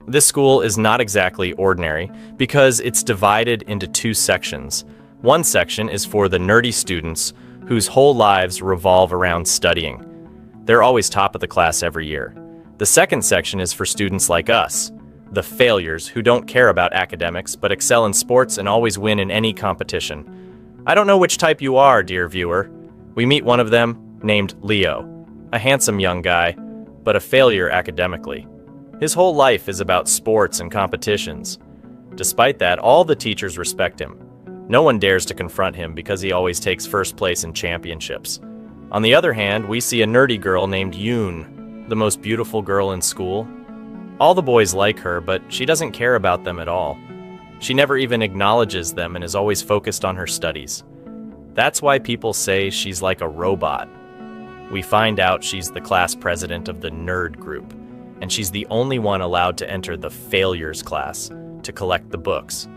This school is not exactly ordinary because it's divided into two sections. One section is for the nerdy students whose whole lives revolve around studying. They're always top of the class every year. The second section is for students like us, the failures who don't care about academics but excel in sports and always win in any competition. I don't know which type you are, dear viewer. We meet one of them, named Leo, a handsome young guy, but a failure academically. His whole life is about sports and competitions. Despite that, all the teachers respect him. No one dares to confront him because he always takes first place in championships. On the other hand, we see a nerdy girl named Yoon, the most beautiful girl in school. All the boys like her, but she doesn't care about them at all. She never even acknowledges them and is always focused on her studies. That's why people say she's like a robot. We find out she's the class president of the nerd group, and she's the only one allowed to enter the failures class to collect the books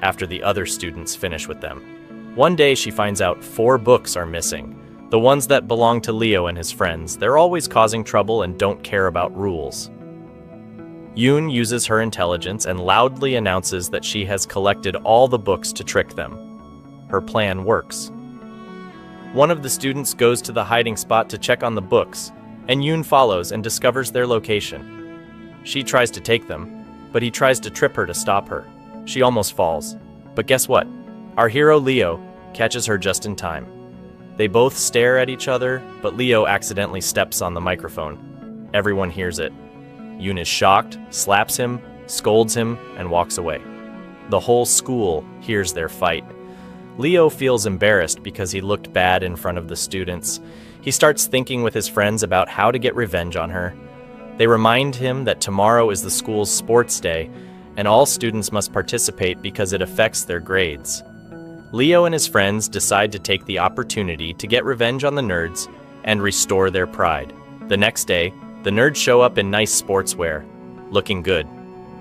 after the other students finish with them. One day she finds out 4 books are missing, the ones that belong to Leo and his friends. They're always causing trouble and don't care about rules. Yoon uses her intelligence and loudly announces that she has collected all the books to trick them. Her plan works. One of the students goes to the hiding spot to check on the books, and Yoon follows and discovers their location. She tries to take them, but he tries to trip her to stop her. She almost falls. But guess what? Our hero Leo catches her just in time. They both stare at each other, but Leo accidentally steps on the microphone. Everyone hears it. Yoon is shocked, slaps him, scolds him, and walks away. The whole school hears their fight. Leo feels embarrassed because he looked bad in front of the students. He starts thinking with his friends about how to get revenge on her. They remind him that tomorrow is the school's sports day, and all students must participate because it affects their grades. Leo and his friends decide to take the opportunity to get revenge on the nerds and restore their pride. The next day, the nerds show up in nice sportswear, looking good.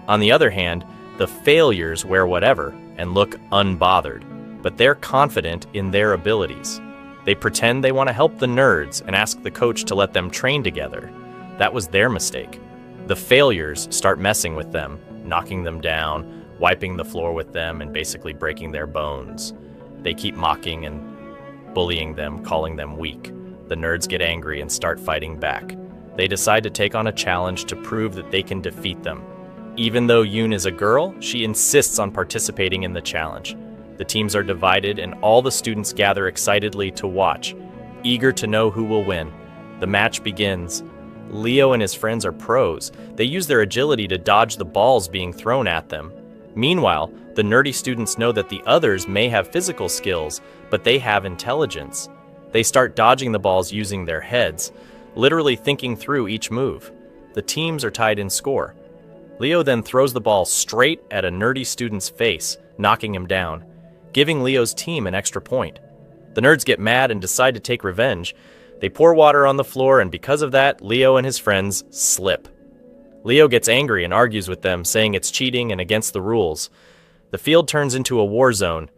On the other hand, the failures wear whatever and look unbothered, but they're confident in their abilities. They pretend they want to help the nerds and ask the coach to let them train together. That was their mistake. The failures start messing with them, knocking them down, wiping the floor with them, and basically breaking their bones. They keep mocking and bullying them, calling them weak. The nerds get angry and start fighting back. They decide to take on a challenge to prove that they can defeat them. Even though Yoon is a girl, she insists on participating in the challenge. The teams are divided and all the students gather excitedly to watch, eager to know who will win. The match begins. Leo and his friends are pros. They use their agility to dodge the balls being thrown at them. Meanwhile, the nerdy students know that the others may have physical skills, but they have intelligence. They start dodging the balls using their heads, literally thinking through each move. The teams are tied in score. Leo then throws the ball straight at a nerdy student's face, knocking him down, giving Leo's team an extra point. The nerds get mad and decide to take revenge. They pour water on the floor, and because of that, Leo and his friends slip. Leo gets angry and argues with them, saying it's cheating and against the rules. The field turns into a war zone.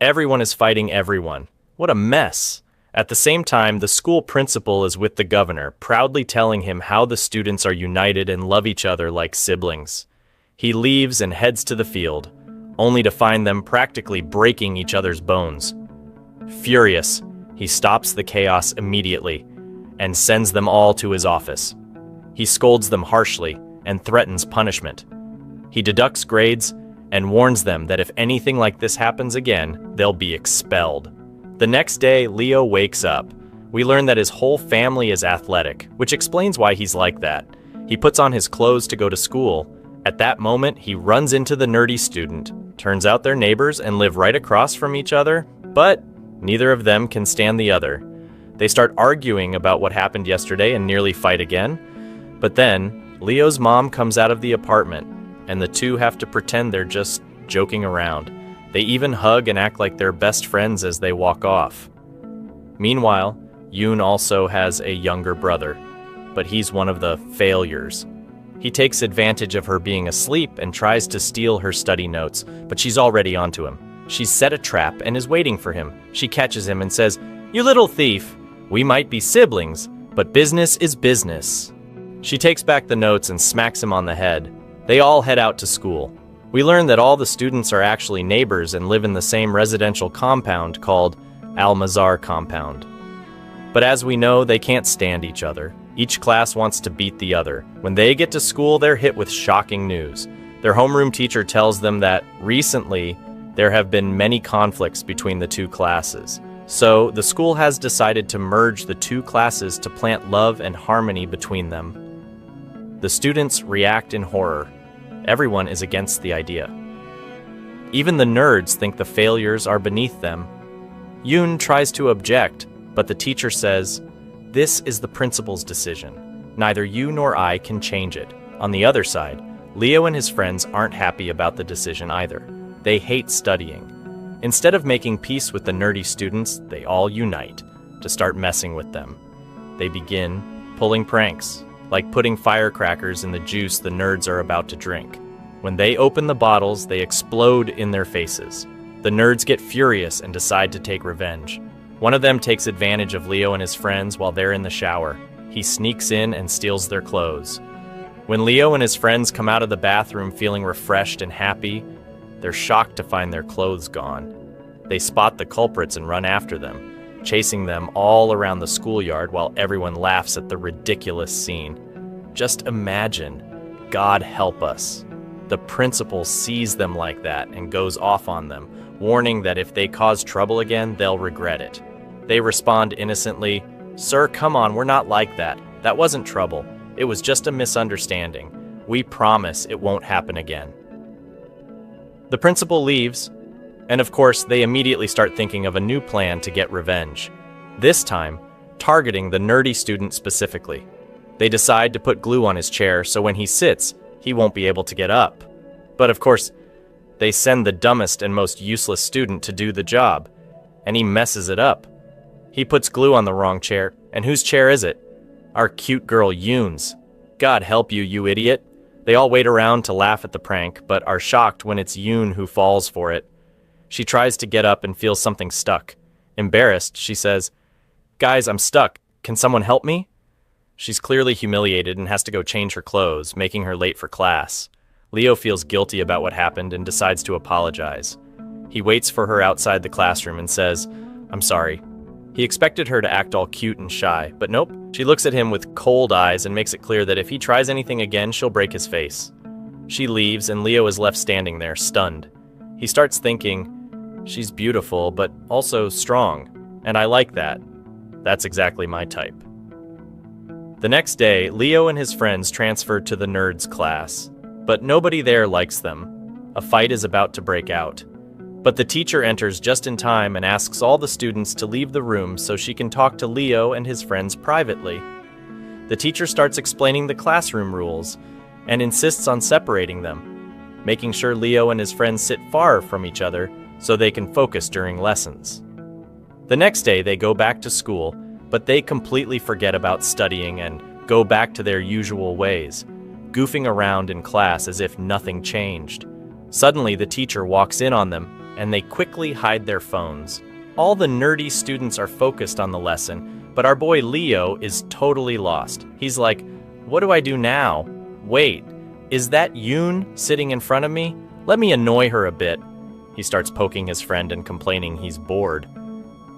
Everyone is fighting everyone. What a mess. At the same time, the school principal is with the governor, proudly telling him how the students are united and love each other like siblings. He leaves and heads to the field, only to find them practically breaking each other's bones. Furious, he stops the chaos immediately and sends them all to his office. He scolds them harshly and threatens punishment. He deducts grades and warns them that if anything like this happens again, they'll be expelled. The next day, Leo wakes up. We learn that his whole family is athletic, which explains why he's like that. He puts on his clothes to go to school. At that moment, he runs into the nerdy student. Turns out they're neighbors and live right across from each other, but neither of them can stand the other. They start arguing about what happened yesterday and nearly fight again. But then, Leo's mom comes out of the apartment, and the two have to pretend they're just joking around. They even hug and act like they're best friends as they walk off. Meanwhile, Yoon also has a younger brother, but he's one of the failures. He takes advantage of her being asleep and tries to steal her study notes, but she's already onto him. She's set a trap and is waiting for him. She catches him and says, "You little thief, we might be siblings, but business is business." She takes back the notes and smacks him on the head. They all head out to school. We learn that all the students are actually neighbors and live in the same residential compound called Al-Mazar compound. But as we know, they can't stand each other. Each class wants to beat the other. When they get to school, they're hit with shocking news. Their homeroom teacher tells them that recently there have been many conflicts between the two classes. So the school has decided to merge the two classes to plant love and harmony between them. The students react in horror. Everyone is against the idea. Even the nerds think the failures are beneath them. Yoon tries to object, but the teacher says, "This is the principal's decision. Neither you nor I can change it." On the other side, Leo and his friends aren't happy about the decision either. They hate studying. Instead of making peace with the nerdy students, they all unite to start messing with them. They begin pulling pranks, like putting firecrackers in the juice the nerds are about to drink. When they open the bottles, they explode in their faces. The nerds get furious and decide to take revenge. One of them takes advantage of Leo and his friends while they're in the shower. He sneaks in and steals their clothes. When Leo and his friends come out of the bathroom feeling refreshed and happy, they're shocked to find their clothes gone. They spot the culprits and run after them, chasing them all around the schoolyard while everyone laughs at the ridiculous scene. Just imagine, God help us. The principal sees them like that and goes off on them, warning that if they cause trouble again, they'll regret it. They respond innocently, "Sir, come on, we're not like that. That wasn't trouble. It was just a misunderstanding. We promise it won't happen again." The principal leaves, and of course, they immediately start thinking of a new plan to get revenge. This time, targeting the nerdy student specifically. They decide to put glue on his chair so when he sits, he won't be able to get up. But of course, they send the dumbest and most useless student to do the job, and he messes it up. He puts glue on the wrong chair, and whose chair is it? Our cute girl Yoon's. God help you, you idiot. They all wait around to laugh at the prank, but are shocked when it's Yoon who falls for it. She tries to get up and feels something stuck. Embarrassed, she says, "Guys, I'm stuck. Can someone help me?" She's clearly humiliated and has to go change her clothes, making her late for class. Leo feels guilty about what happened and decides to apologize. He waits for her outside the classroom and says, "I'm sorry." He expected her to act all cute and shy, but nope. She looks at him with cold eyes and makes it clear that if he tries anything again, she'll break his face. She leaves and Leo is left standing there, stunned. He starts thinking, she's beautiful, but also strong, and I like that. That's exactly my type. The next day, Leo and his friends transferred to the nerds class, but nobody there likes them. A fight is about to break out. But the teacher enters just in time and asks all the students to leave the room so she can talk to Leo and his friends privately. The teacher starts explaining the classroom rules and insists on separating them, making sure Leo and his friends sit far from each other so they can focus during lessons. The next day they go back to school, but they completely forget about studying and go back to their usual ways, goofing around in class as if nothing changed. Suddenly the teacher walks in on them, and they quickly hide their phones. All the nerdy students are focused on the lesson, but our boy Leo is totally lost. He's like, "What do I do now? Wait, is that Yoon sitting in front of me? Let me annoy her a bit." He starts poking his friend and complaining he's bored.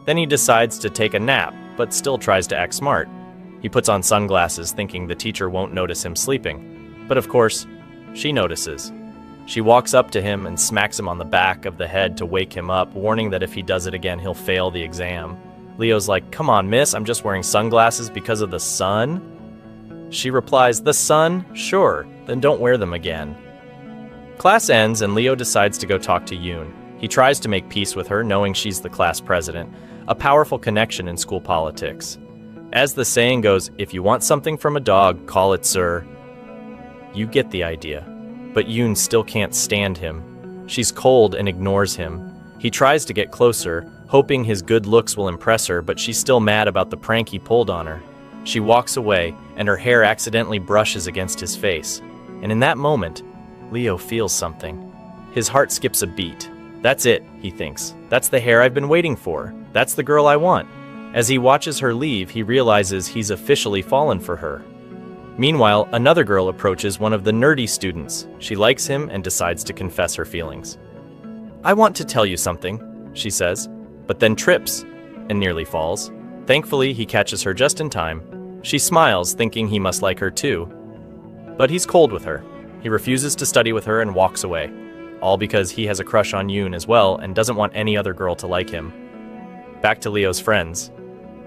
Then he decides to take a nap, but still tries to act smart. He puts on sunglasses thinking the teacher won't notice him sleeping. But of course, she notices. She walks up to him and smacks him on the back of the head to wake him up, warning that if he does it again, he'll fail the exam. Leo's like, "Come on, miss, I'm just wearing sunglasses because of the sun." She replies, "The sun? Sure, then don't wear them again." Class ends and Leo decides to go talk to Yoon. He tries to make peace with her, knowing she's the class president, a powerful connection in school politics. As the saying goes, if you want something from a dog, call it sir. You get the idea. But Yoon still can't stand him. She's cold and ignores him. He tries to get closer, hoping his good looks will impress her, but she's still mad about the prank he pulled on her. She walks away, and her hair accidentally brushes against his face. And in that moment, Leo feels something. His heart skips a beat. That's it, he thinks. That's the hair I've been waiting for. That's the girl I want. As he watches her leave, he realizes he's officially fallen for her. Meanwhile, another girl approaches one of the nerdy students. She likes him and decides to confess her feelings. "I want to tell you something," she says, but then trips and nearly falls. Thankfully, he catches her just in time. She smiles, thinking he must like her too. But he's cold with her. He refuses to study with her and walks away, all because he has a crush on Yoon as well and doesn't want any other girl to like him. Back to Leo's friends.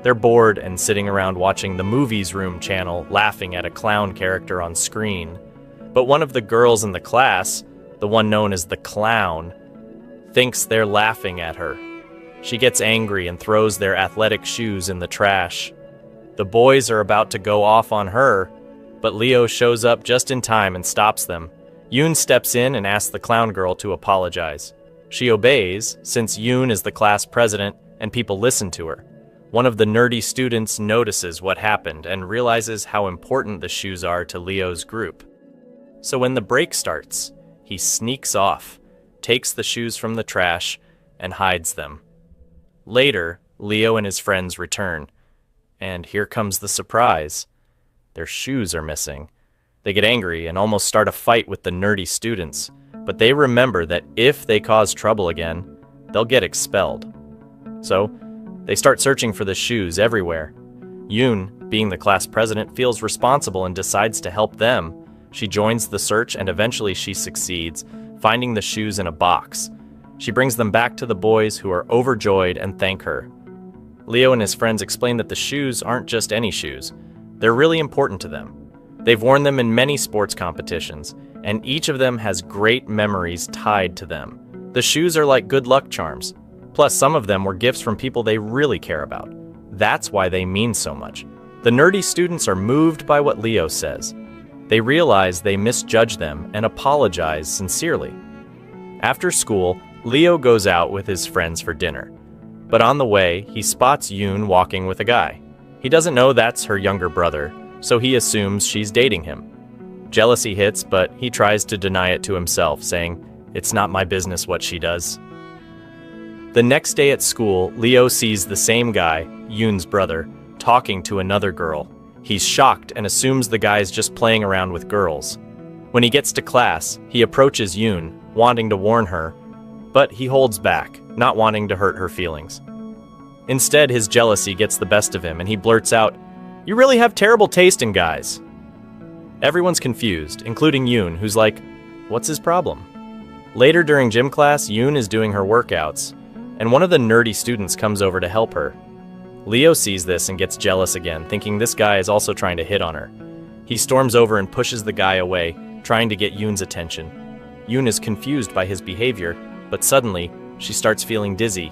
They're bored and sitting around watching the Movies Room channel, laughing at a clown character on screen. But one of the girls in the class, the one known as the clown, thinks they're laughing at her. She gets angry and throws their athletic shoes in the trash. The boys are about to go off on her, but Leo shows up just in time and stops them. Yoon steps in and asks the clown girl to apologize. She obeys, since Yoon is the class president and people listen to her. One of the nerdy students notices what happened and realizes how important the shoes are to Leo's group. So when the break starts, he sneaks off, takes the shoes from the trash, and hides them. Later, Leo and his friends return, and here comes the surprise. Their shoes are missing. They get angry and almost start a fight with the nerdy students, but they remember that if they cause trouble again, they'll get expelled. So, they start searching for the shoes everywhere. Yoon, being the class president, feels responsible and decides to help them. She joins the search and eventually she succeeds, finding the shoes in a box. She brings them back to the boys, who are overjoyed and thank her. Leo and his friends explain that the shoes aren't just any shoes. They're really important to them. They've worn them in many sports competitions, and each of them has great memories tied to them. The shoes are like good luck charms. Plus, some of them were gifts from people they really care about. That's why they mean so much. The nerdy students are moved by what Leo says. They realize they misjudged them and apologize sincerely. After school, Leo goes out with his friends for dinner. But on the way, he spots Yoon walking with a guy. He doesn't know that's her younger brother, so he assumes she's dating him. Jealousy hits, but he tries to deny it to himself, saying, "It's not my business what she does." The next day at school, Leo sees the same guy, Yoon's brother, talking to another girl. He's shocked and assumes the guy's just playing around with girls. When he gets to class, he approaches Yoon, wanting to warn her, but he holds back, not wanting to hurt her feelings. Instead, his jealousy gets the best of him and he blurts out, "You really have terrible taste in guys." Everyone's confused, including Yoon, who's like, what's his problem? Later during gym class, Yoon is doing her workouts, and one of the nerdy students comes over to help her. Leo sees this and gets jealous again, thinking this guy is also trying to hit on her. He storms over and pushes the guy away, trying to get Yoon's attention. Yoon is confused by his behavior, but suddenly, she starts feeling dizzy.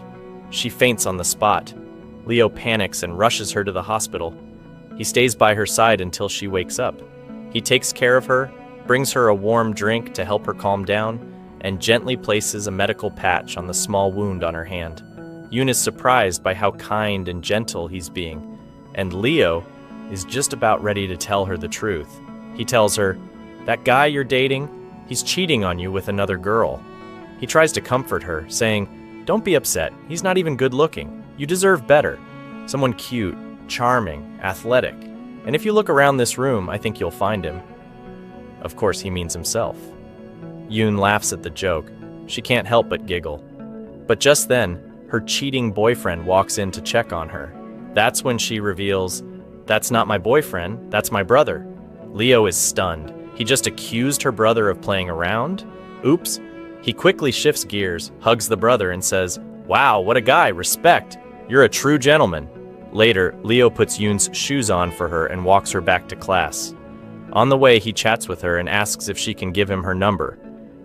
She faints on the spot. Leo panics and rushes her to the hospital. He stays by her side until she wakes up. He takes care of her, brings her a warm drink to help her calm down, and gently places a medical patch on the small wound on her hand. Yoon is surprised by how kind and gentle he's being, and Leo is just about ready to tell her the truth. He tells her, "That guy you're dating, he's cheating on you with another girl." He tries to comfort her, saying, "Don't be upset, he's not even good looking. You deserve better. Someone cute, charming, athletic. And if you look around this room, I think you'll find him." Of course, he means himself. Yoon laughs at the joke. She can't help but giggle. But just then, her cheating boyfriend walks in to check on her. That's when she reveals, "That's not my boyfriend, that's my brother." Leo is stunned. He just accused her brother of playing around? Oops. He quickly shifts gears, hugs the brother, and says, "Wow, what a guy, respect. You're a true gentleman." Later, Leo puts Yoon's shoes on for her and walks her back to class. On the way, he chats with her and asks if she can give him her number.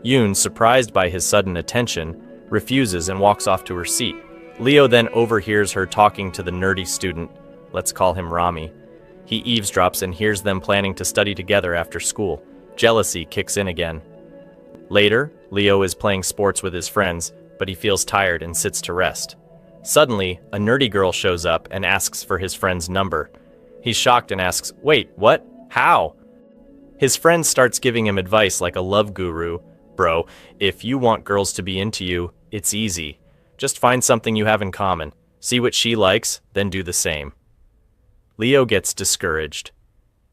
Yoon, surprised by his sudden attention, refuses and walks off to her seat. Leo then overhears her talking to the nerdy student. Let's call him Rami. He eavesdrops and hears them planning to study together after school. Jealousy kicks in again. Later, Leo is playing sports with his friends, but he feels tired and sits to rest. Suddenly, a nerdy girl shows up and asks for his friend's number. He's shocked and asks, "Wait, what? How?" His friend starts giving him advice like a love guru. "Bro, if you want girls to be into you, it's easy. Just find something you have in common. See what she likes, then do the same." Leo gets discouraged.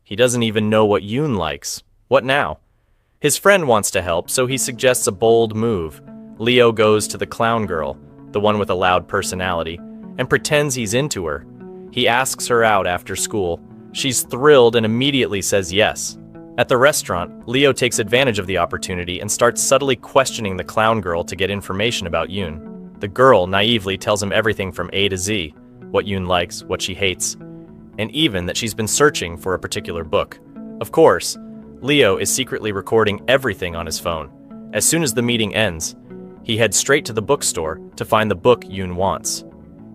He doesn't even know what Yoon likes. What now? His friend wants to help, so he suggests a bold move. Leo goes to the clown girl, the one with a loud personality, and pretends he's into her. He asks her out after school. She's thrilled and immediately says yes. At the restaurant, Leo takes advantage of the opportunity and starts subtly questioning the clown girl to get information about Yoon. The girl naively tells him everything from A to Z, what Yoon likes, what she hates, and even that she's been searching for a particular book. Of course, Leo is secretly recording everything on his phone. As soon as the meeting ends, he heads straight to the bookstore to find the book Yoon wants.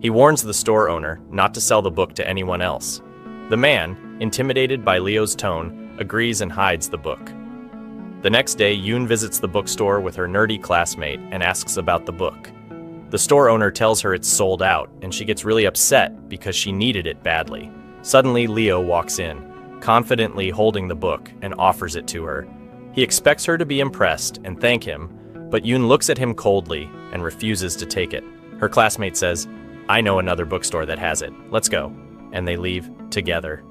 He warns the store owner not to sell the book to anyone else. The man, intimidated by Leo's tone, agrees and hides the book. The next day, Yoon visits the bookstore with her nerdy classmate and asks about the book. The store owner tells her it's sold out, and she gets really upset because she needed it badly. Suddenly, Leo walks in, confidently holding the book, and offers it to her. He expects her to be impressed and thank him, but Yoon looks at him coldly and refuses to take it. Her classmate says, "I know another bookstore that has it. Let's go." And they leave together.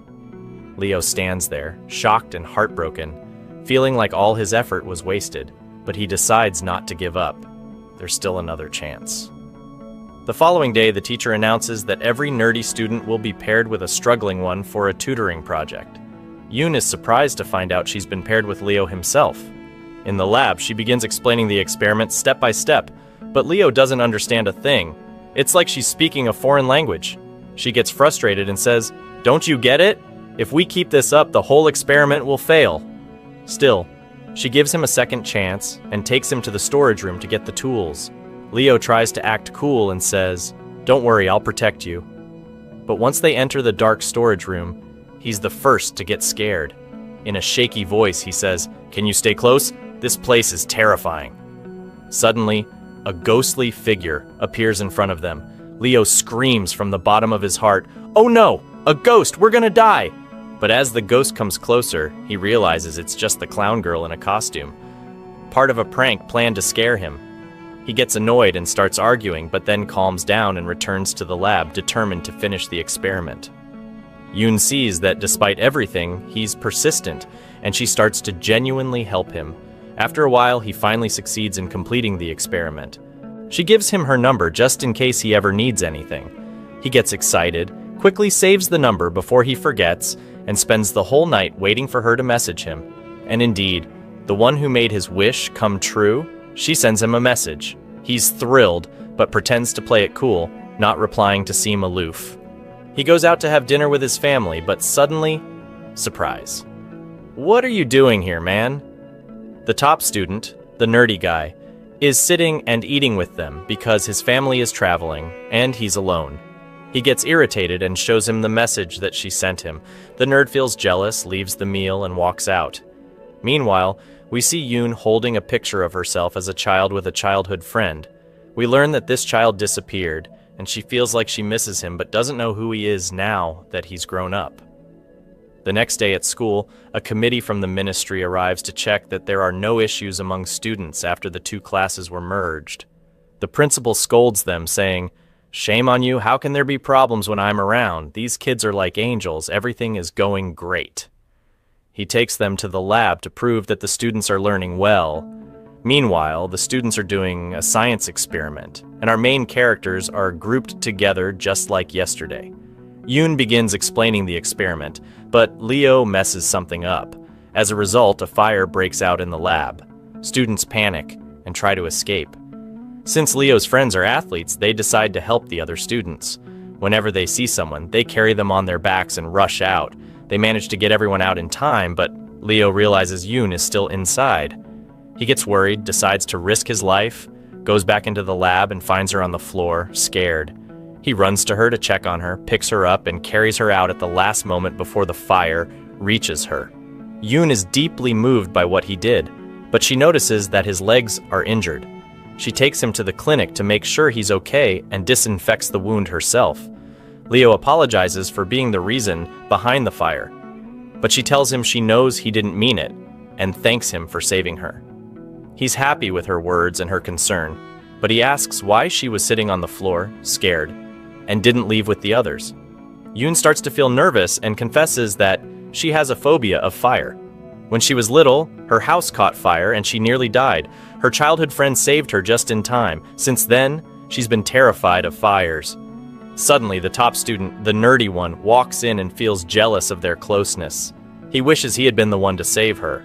Leo stands there, shocked and heartbroken, feeling like all his effort was wasted, but he decides not to give up. There's still another chance. The following day, the teacher announces that every nerdy student will be paired with a struggling one for a tutoring project. Yoon is surprised to find out she's been paired with Leo himself. In the lab, she begins explaining the experiment step by step, but Leo doesn't understand a thing. It's like she's speaking a foreign language. She gets frustrated and says, "Don't you get it? If we keep this up, the whole experiment will fail." Still, she gives him a second chance and takes him to the storage room to get the tools. Leo tries to act cool and says, "Don't worry, I'll protect you." But once they enter the dark storage room, he's the first to get scared. In a shaky voice, he says, "Can you stay close? This place is terrifying." Suddenly, a ghostly figure appears in front of them. Leo screams from the bottom of his heart, "Oh no, a ghost, we're gonna die!" But as the ghost comes closer, he realizes it's just the clown girl in a costume. Part of a prank planned to scare him. He gets annoyed and starts arguing, but then calms down and returns to the lab, determined to finish the experiment. Yoon sees that despite everything, he's persistent, and she starts to genuinely help him. After a while, he finally succeeds in completing the experiment. She gives him her number just in case he ever needs anything. He gets excited, quickly saves the number before he forgets, and spends the whole night waiting for her to message him. And indeed, the one who made his wish come true, she sends him a message. He's thrilled, but pretends to play it cool, not replying to seem aloof. He goes out to have dinner with his family, but suddenly, surprise. "What are you doing here, man?" The top student, the nerdy guy, is sitting and eating with them because his family is traveling and he's alone. He gets irritated and shows him the message that she sent him. The nerd feels jealous, leaves the meal, and walks out. Meanwhile, we see Yoon holding a picture of herself as a child with a childhood friend. We learn that this child disappeared, and she feels like she misses him but doesn't know who he is now that he's grown up. The next day at school, a committee from the ministry arrives to check that there are no issues among students after the two classes were merged. The principal scolds them, saying, "Shame on you, how can there be problems when I'm around? These kids are like angels, everything is going great." He takes them to the lab to prove that the students are learning well. Meanwhile, the students are doing a science experiment, and our main characters are grouped together just like yesterday. Yoon begins explaining the experiment, but Leo messes something up. As a result, a fire breaks out in the lab. Students panic and try to escape. Since Leo's friends are athletes, they decide to help the other students. Whenever they see someone, they carry them on their backs and rush out. They manage to get everyone out in time, but Leo realizes Yoon is still inside. He gets worried, decides to risk his life, goes back into the lab and finds her on the floor, scared. He runs to her to check on her, picks her up, and carries her out at the last moment before the fire reaches her. Yoon is deeply moved by what he did, but she notices that his legs are injured. She takes him to the clinic to make sure he's okay and disinfects the wound herself. Leo apologizes for being the reason behind the fire, but she tells him she knows he didn't mean it and thanks him for saving her. He's happy with her words and her concern, but he asks why she was sitting on the floor, scared, and didn't leave with the others. Yoon starts to feel nervous and confesses that She has a phobia of fire. When she was little, her house caught fire and she nearly died. Her childhood friend saved her just in time. Since then, she's been terrified of fires. Suddenly, the top student, the nerdy one, walks in and feels jealous of their closeness. He wishes he had been the one to save her.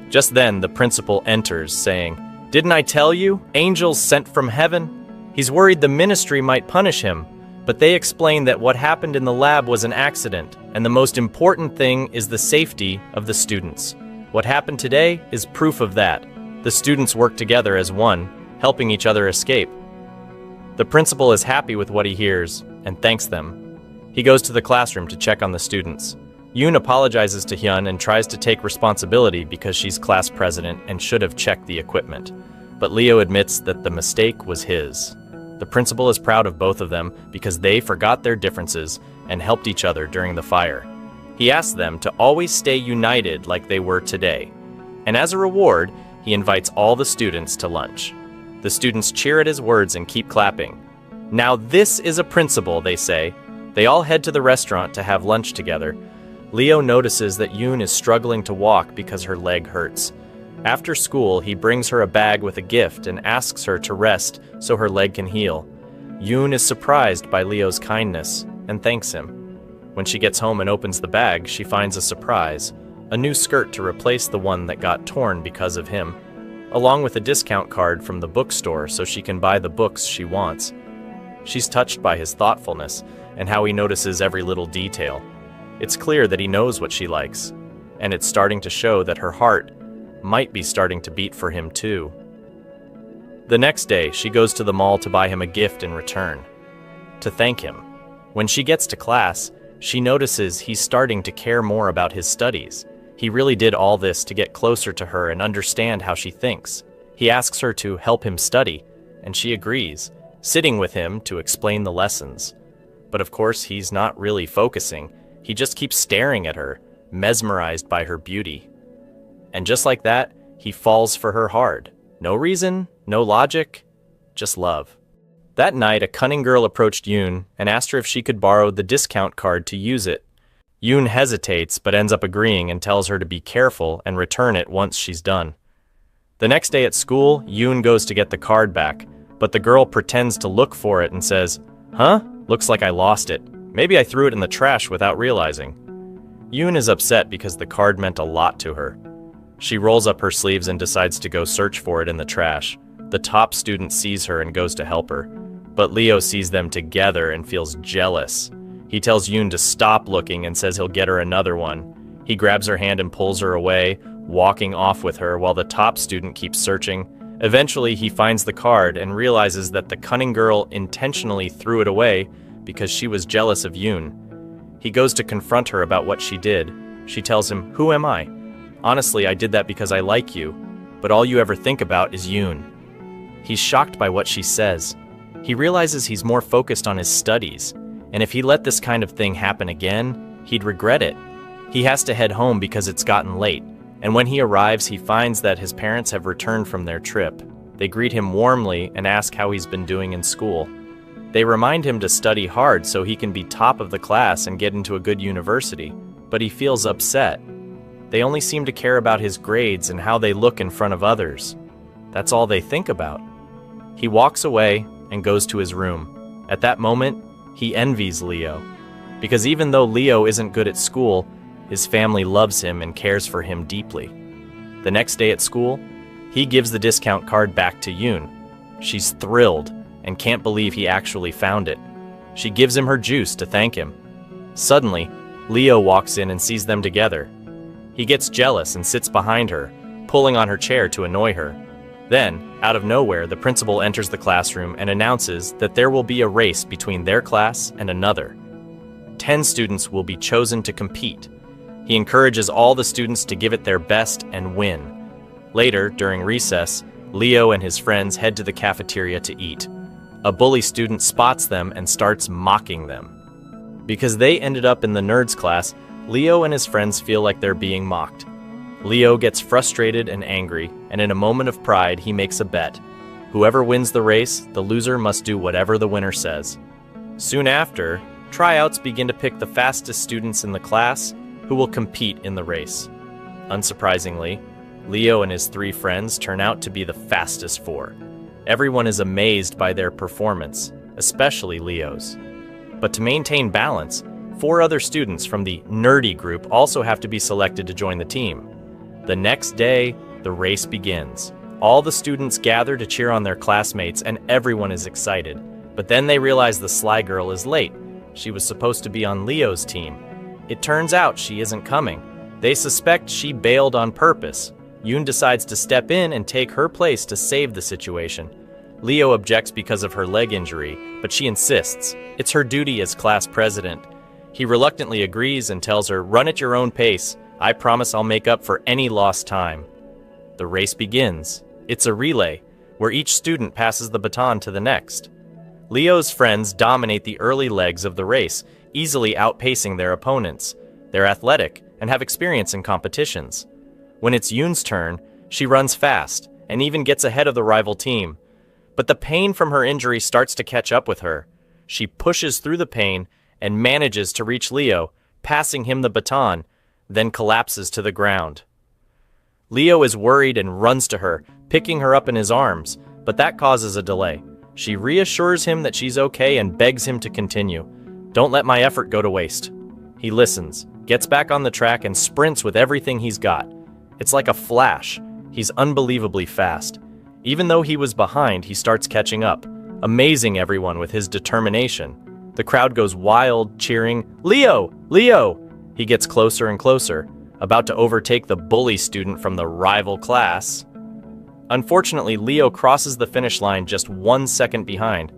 Just then, the principal enters, saying, "Didn't I tell you? Angels sent from heaven?" He's worried the ministry might punish him, but they explain that what happened in the lab was an accident, and the most important thing is the safety of the students. What happened today is proof of that. The students work together as one, helping each other escape. The principal is happy with what he hears and thanks them. He goes to the classroom to check on the students. Yoon apologizes to Hyun and tries to take responsibility because she's class president and should have checked the equipment. But Leo admits that the mistake was his. The principal is proud of both of them because they forgot their differences and helped each other during the fire. He asks them to always stay united like they were today. And as a reward, he invites all the students to lunch. The students cheer at his words and keep clapping. "Now this is a principal," they say. They all head to the restaurant to have lunch together. Leo notices that Yoon is struggling to walk because her leg hurts. After school, he brings her a bag with a gift and asks her to rest so her leg can heal. Yoon is surprised by Leo's kindness and thanks him. When she gets home and opens the bag, she finds a surprise, a new skirt to replace the one that got torn because of him, along with a discount card from the bookstore so she can buy the books she wants. She's touched by his thoughtfulness and how he notices every little detail. It's clear that he knows what she likes, and it's starting to show that her heart might be starting to beat for him too. The next day, she goes to the mall to buy him a gift in return, to thank him. When she gets to class, she notices he's starting to care more about his studies. He really did all this to get closer to her and understand how she thinks. He asks her to help him study, and she agrees, sitting with him to explain the lessons. But of course, he's not really focusing. He just keeps staring at her, mesmerized by her beauty. And just like that, he falls for her hard. No reason, no logic, just love. That night, a cunning girl approached Yoon and asked her if she could borrow the discount card to use it. Yoon hesitates but ends up agreeing and tells her to be careful and return it once she's done. The next day at school, Yoon goes to get the card back, but the girl pretends to look for it and says, "Huh? Looks like I lost it. Maybe I threw it in the trash without realizing." Yoon is upset because the card meant a lot to her. She rolls up her sleeves and decides to go search for it in the trash. The top student sees her and goes to help her, but Leo sees them together and feels jealous. He tells Yoon to stop looking and says he'll get her another one. He grabs her hand and pulls her away, walking off with her while the top student keeps searching. Eventually, he finds the card and realizes that the cunning girl intentionally threw it away because she was jealous of Yoon. He goes to confront her about what she did. She tells him, "Who am I? Honestly, I did that because I like you, but all you ever think about is Yoon." He's shocked by what she says. He realizes he's more focused on his studies, and if he let this kind of thing happen again, he'd regret it. He has to head home because it's gotten late, and when he arrives, he finds that his parents have returned from their trip. They greet him warmly and ask how he's been doing in school. They remind him to study hard so he can be top of the class and get into a good university, but he feels upset. They only seem to care about his grades and how they look in front of others. That's all they think about. He walks away and goes to his room. At that moment, he envies Leo, because even though Leo isn't good at school, his family loves him and cares for him deeply. The next day at school, he gives the discount card back to Yoon. She's thrilled and can't believe he actually found it. She gives him her juice to thank him. Suddenly, Leo walks in and sees them together. He gets jealous and sits behind her, pulling on her chair to annoy her. Then, out of nowhere, the principal enters the classroom and announces that there will be a race between their class and another. 10 students will be chosen to compete. He encourages all the students to give it their best and win. Later, during recess, Leo and his friends head to the cafeteria to eat. A bully student spots them and starts mocking them. Because they ended up in the nerds class, Leo and his friends feel like they're being mocked. Leo gets frustrated and angry, and in a moment of pride, he makes a bet. Whoever wins the race, the loser must do whatever the winner says. Soon after, tryouts begin to pick the fastest students in the class, who will compete in the race. Unsurprisingly, Leo and his 3 friends turn out to be the fastest 4. Everyone is amazed by their performance, especially Leo's. But to maintain balance, 4 other students from the nerdy group also have to be selected to join the team. The next day, the race begins. All the students gather to cheer on their classmates and everyone is excited. But then they realize the sly girl is late. She was supposed to be on Leo's team. It turns out she isn't coming. They suspect she bailed on purpose. Yoon decides to step in and take her place to save the situation. Leo objects because of her leg injury, but she insists. It's her duty as class president. He reluctantly agrees and tells her, "Run at your own pace. I promise I'll make up for any lost time." The race begins. It's a relay, where each student passes the baton to the next. Leo's friends dominate the early legs of the race, easily outpacing their opponents. They're athletic and have experience in competitions. When it's Yoon's turn, she runs fast and even gets ahead of the rival team. But the pain from her injury starts to catch up with her. She pushes through the pain and manages to reach Leo, passing him the baton, then collapses to the ground. Leo is worried and runs to her, picking her up in his arms, but that causes a delay. She reassures him that she's okay and begs him to continue. "Don't let my effort go to waste." He listens, gets back on the track and sprints with everything he's got. It's like a flash. He's unbelievably fast. Even though he was behind, he starts catching up, amazing everyone with his determination. The crowd goes wild, cheering, "Leo! Leo!" He gets closer and closer, about to overtake the bully student from the rival class. Unfortunately, Leo crosses the finish line just 1 second behind.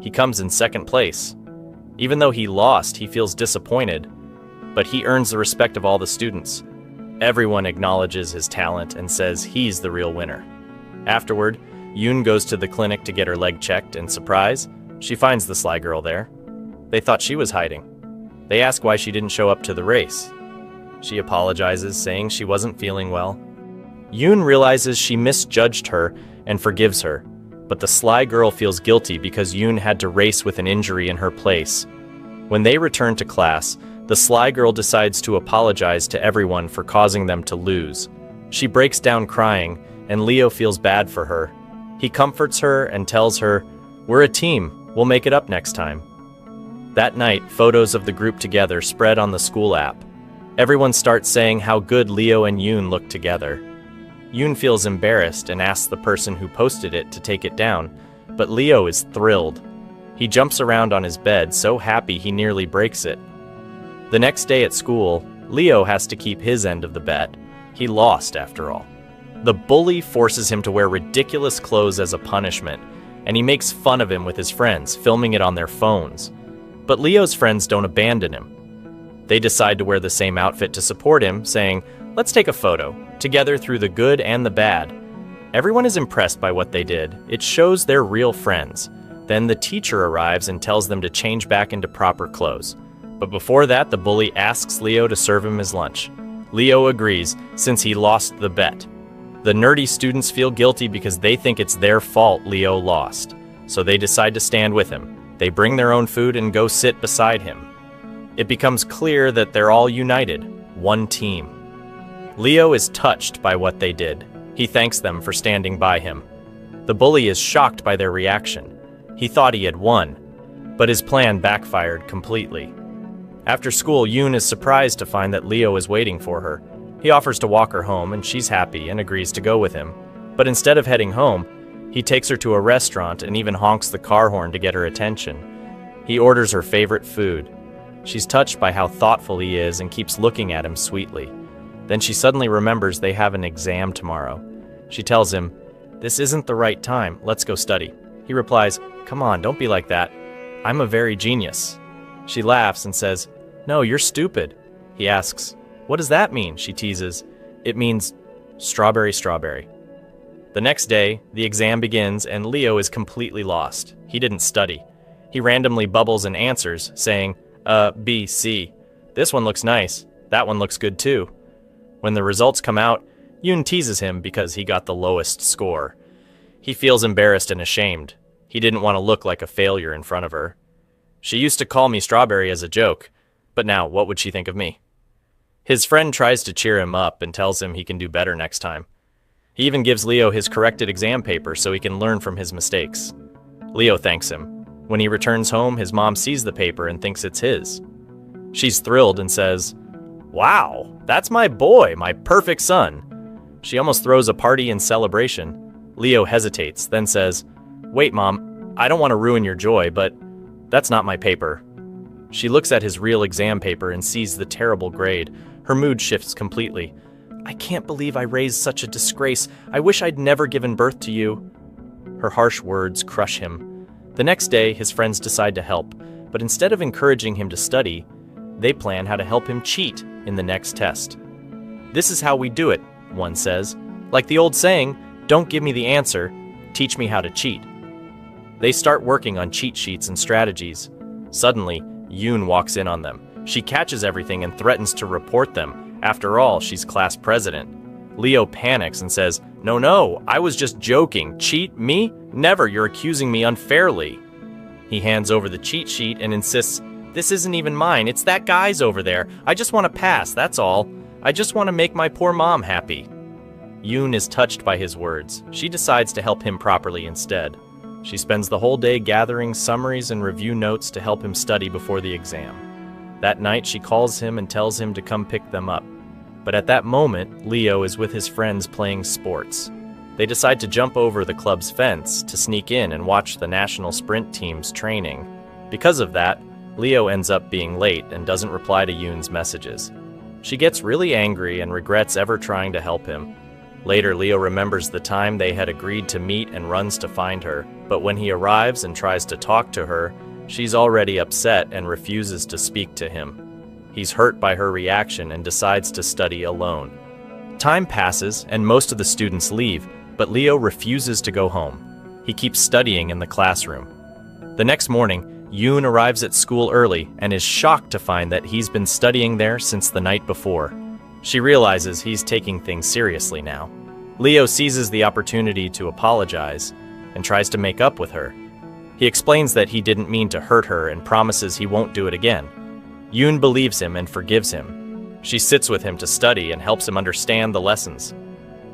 He comes in second place. Even though he lost, he feels disappointed, but he earns the respect of all the students. Everyone acknowledges his talent and says he's the real winner. Afterward, Yoon goes to the clinic to get her leg checked, and surprise, she finds the sly girl there. They thought she was hiding. They ask why she didn't show up to the race. She apologizes, saying she wasn't feeling well. Yoon realizes she misjudged her and forgives her, but the sly girl feels guilty because Yoon had to race with an injury in her place. When they return to class, the sly girl decides to apologize to everyone for causing them to lose. She breaks down crying, and Leo feels bad for her. He comforts her and tells her, "We're a team, we'll make it up next time." That night, photos of the group together spread on the school app. Everyone starts saying how good Leo and Yoon look together. Yoon feels embarrassed and asks the person who posted it to take it down, but Leo is thrilled. He jumps around on his bed, so happy he nearly breaks it. The next day at school, Leo has to keep his end of the bet. He lost, after all. The bully forces him to wear ridiculous clothes as a punishment, and he makes fun of him with his friends, filming it on their phones. But Leo's friends don't abandon him. They decide to wear the same outfit to support him, saying, "Let's take a photo, together through the good and the bad." Everyone is impressed by what they did. It shows they're real friends. Then the teacher arrives and tells them to change back into proper clothes. But before that, the bully asks Leo to serve him his lunch. Leo agrees, since he lost the bet. The nerdy students feel guilty because they think it's their fault Leo lost. So they decide to stand with him. They bring their own food and go sit beside him. It becomes clear that they're all united, one team. Leo is touched by what they did. He thanks them for standing by him. The bully is shocked by their reaction. He thought he had won, but his plan backfired completely. After school, Yoon is surprised to find that Leo is waiting for her. He offers to walk her home, and she's happy and agrees to go with him. But instead of heading home, he takes her to a restaurant and even honks the car horn to get her attention. He orders her favorite food. She's touched by how thoughtful he is and keeps looking at him sweetly. Then she suddenly remembers they have an exam tomorrow. She tells him, "This isn't the right time, let's go study." He replies, "Come on, don't be like that. I'm a very genius." She laughs and says, "No, you're stupid." He asks, "What does that mean?" She teases, "It means strawberry, strawberry." The next day, the exam begins and Leo is completely lost. He didn't study. He randomly bubbles and answers, saying, B, C. This one looks nice. That one looks good too. When the results come out, Yoon teases him because he got the lowest score. He feels embarrassed and ashamed. He didn't want to look like a failure in front of her. She used to call me Strawberry as a joke, but now what would she think of me? His friend tries to cheer him up and tells him he can do better next time. He even gives Leo his corrected exam paper so he can learn from his mistakes. Leo thanks him. When he returns home, his mom sees the paper and thinks it's his. She's thrilled and says, "Wow, that's my boy, my perfect son." She almost throws a party in celebration. Leo hesitates, then says, "Wait, Mom, I don't want to ruin your joy, but that's not my paper." She looks at his real exam paper and sees the terrible grade. Her mood shifts completely. "I can't believe I raised such a disgrace. I wish I'd never given birth to you." Her harsh words crush him. The next day, his friends decide to help, but instead of encouraging him to study, they plan how to help him cheat in the next test. "This is how we do it," one says. "Like the old saying, don't give me the answer, teach me how to cheat." They start working on cheat sheets and strategies. Suddenly, Yoon walks in on them. She catches everything and threatens to report them. After all, she's class president. Leo panics and says, No, I was just joking. Cheat? Me? Never, you're accusing me unfairly." He hands over the cheat sheet and insists, "This isn't even mine, it's that guy's over there. I just want to pass, that's all. I just want to make my poor mom happy." Yoon is touched by his words. She decides to help him properly instead. She spends the whole day gathering summaries and review notes to help him study before the exam. That night, she calls him and tells him to come pick them up. But at that moment, Leo is with his friends playing sports. They decide to jump over the club's fence to sneak in and watch the national sprint team's training. Because of that, Leo ends up being late and doesn't reply to Yoon's messages. She gets really angry and regrets ever trying to help him. Later, Leo remembers the time they had agreed to meet and runs to find her, but when he arrives and tries to talk to her, she's already upset and refuses to speak to him. He's hurt by her reaction and decides to study alone. Time passes and most of the students leave, but Leo refuses to go home. He keeps studying in the classroom. The next morning, Yoon arrives at school early and is shocked to find that he's been studying there since the night before. She realizes he's taking things seriously now. Leo seizes the opportunity to apologize and tries to make up with her. He explains that he didn't mean to hurt her and promises he won't do it again. Yoon believes him and forgives him. She sits with him to study and helps him understand the lessons.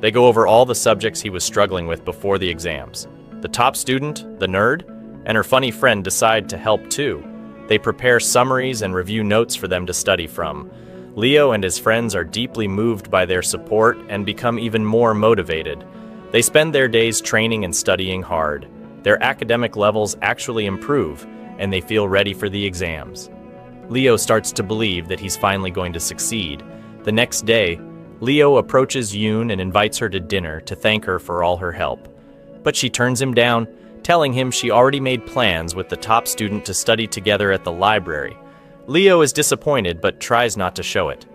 They go over all the subjects he was struggling with before the exams. The top student, the nerd, and her funny friend decide to help too. They prepare summaries and review notes for them to study from. Leo and his friends are deeply moved by their support and become even more motivated. They spend their days training and studying hard. Their academic levels actually improve, and they feel ready for the exams. Leo starts to believe that he's finally going to succeed. The next day, Leo approaches Yoon and invites her to dinner to thank her for all her help. But she turns him down, telling him she already made plans with the top student to study together at the library. Leo is disappointed but tries not to show it.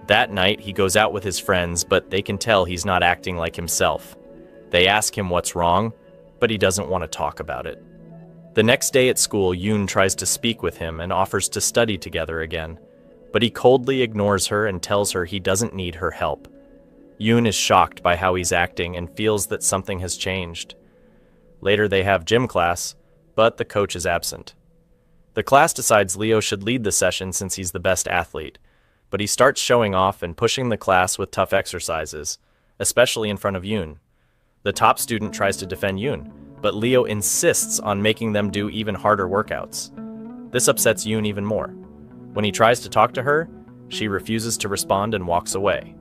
That night, he goes out with his friends, but they can tell he's not acting like himself. They ask him what's wrong, but he doesn't want to talk about it. The next day at school, Yoon tries to speak with him and offers to study together again, but he coldly ignores her and tells her he doesn't need her help. Yoon is shocked by how he's acting and feels that something has changed. Later they have gym class, but the coach is absent. The class decides Leo should lead the session since he's the best athlete, but he starts showing off and pushing the class with tough exercises, especially in front of Yoon. The top student tries to defend Yoon, but Leo insists on making them do even harder workouts. This upsets Yoon even more. When he tries to talk to her, she refuses to respond and walks away.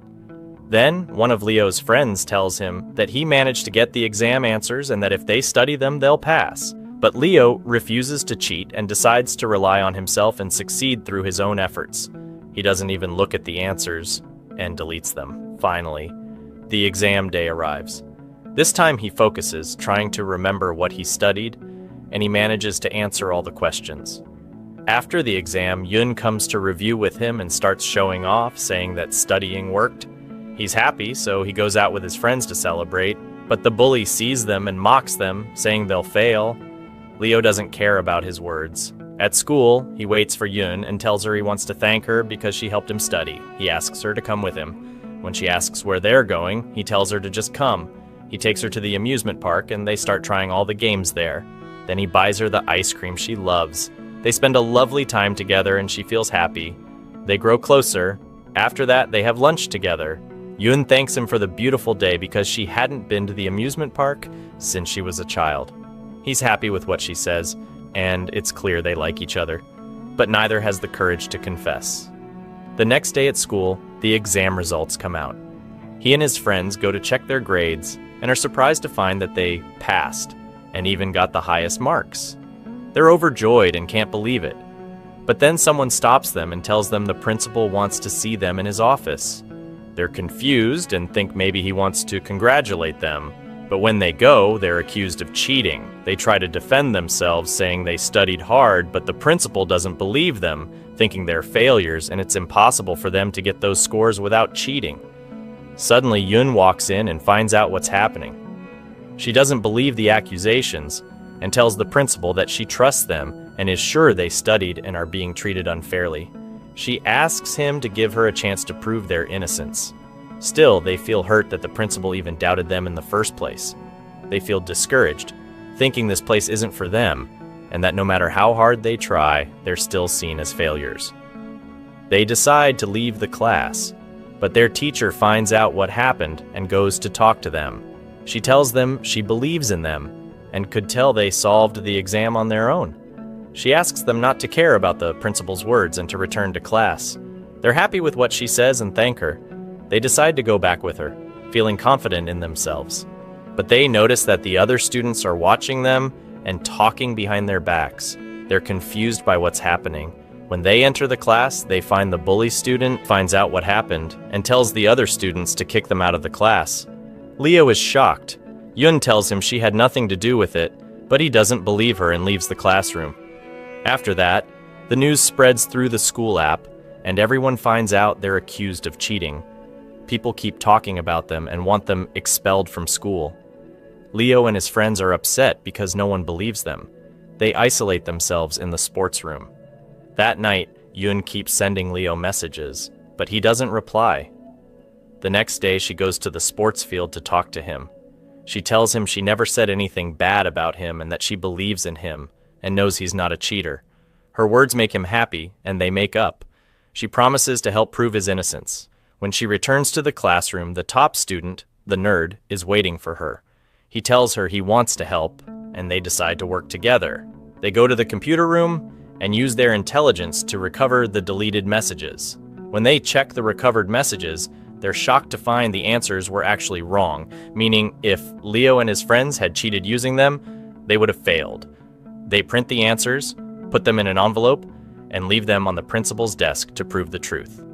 Then, one of Leo's friends tells him that he managed to get the exam answers and that if they study them, they'll pass. But Leo refuses to cheat and decides to rely on himself and succeed through his own efforts. He doesn't even look at the answers and deletes them. Finally, the exam day arrives. This time he focuses, trying to remember what he studied, and he manages to answer all the questions. After the exam, Yoon comes to review with him and starts showing off, saying that studying worked. He's happy, so he goes out with his friends to celebrate, but the bully sees them and mocks them, saying they'll fail. Leo doesn't care about his words. At school, he waits for Yoon and tells her he wants to thank her because she helped him study. He asks her to come with him. When she asks where they're going, he tells her to just come. He takes her to the amusement park and they start trying all the games there. Then he buys her the ice cream she loves. They spend a lovely time together and she feels happy. They grow closer, After that, they have lunch together. Yoon thanks him for the beautiful day because she hadn't been to the amusement park since she was a child. He's happy with what she says, and it's clear they like each other, but neither has the courage to confess. The next day at school, the exam results come out. He and his friends go to check their grades and are surprised to find that they passed and even got the highest marks. They're overjoyed and can't believe it. But then someone stops them and tells them the principal wants to see them in his office. They're confused and think maybe he wants to congratulate them. But when they go, they're accused of cheating. They try to defend themselves, saying they studied hard, but the principal doesn't believe them, thinking they're failures and it's impossible for them to get those scores without cheating. Suddenly, Yoon walks in and finds out what's happening. She doesn't believe the accusations and tells the principal that she trusts them and is sure they studied and are being treated unfairly. She asks him to give her a chance to prove their innocence. Still, they feel hurt that the principal even doubted them in the first place. They feel discouraged, thinking this place isn't for them, and that no matter how hard they try, they're still seen as failures. They decide to leave the class, but their teacher finds out what happened and goes to talk to them. She tells them she believes in them and could tell they solved the exam on their own. She asks them not to care about the principal's words and to return to class. They're happy with what she says and thank her. They decide to go back with her, feeling confident in themselves. But they notice that the other students are watching them and talking behind their backs. They're confused by what's happening. When they enter the class, they find the bully student finds out what happened and tells the other students to kick them out of the class. Leo is shocked. Yoon tells him she had nothing to do with it, but he doesn't believe her and leaves the classroom. After that, the news spreads through the school app, and everyone finds out they're accused of cheating. People keep talking about them and want them expelled from school. Leo and his friends are upset because no one believes them. They isolate themselves in the sports room. That night, Yoon keeps sending Leo messages, but he doesn't reply. The next day, she goes to the sports field to talk to him. She tells him she never said anything bad about him and that she believes in him and knows he's not a cheater. Her words make him happy, and they make up. She promises to help prove his innocence. When she returns to the classroom, the top student, the nerd, is waiting for her. He tells her he wants to help, and they decide to work together. They go to the computer room and use their intelligence to recover the deleted messages. When they check the recovered messages, they're shocked to find the answers were actually wrong, meaning if Leo and his friends had cheated using them, they would have failed. They print the answers, put them in an envelope, and leave them on the principal's desk to prove the truth.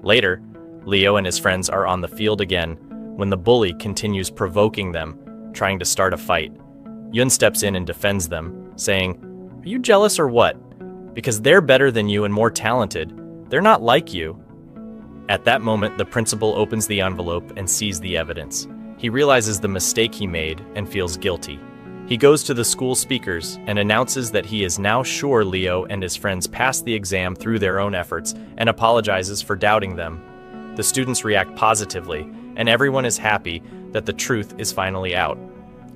Later, Leo and his friends are on the field again when the bully continues provoking them, trying to start a fight. Yoon steps in and defends them, saying, "Are you jealous or what? Because they're better than you and more talented. They're not like you." At that moment, the principal opens the envelope and sees the evidence. He realizes the mistake he made and feels guilty. He goes to the school speakers and announces that he is now sure Leo and his friends passed the exam through their own efforts and apologizes for doubting them. The students react positively, and everyone is happy that the truth is finally out.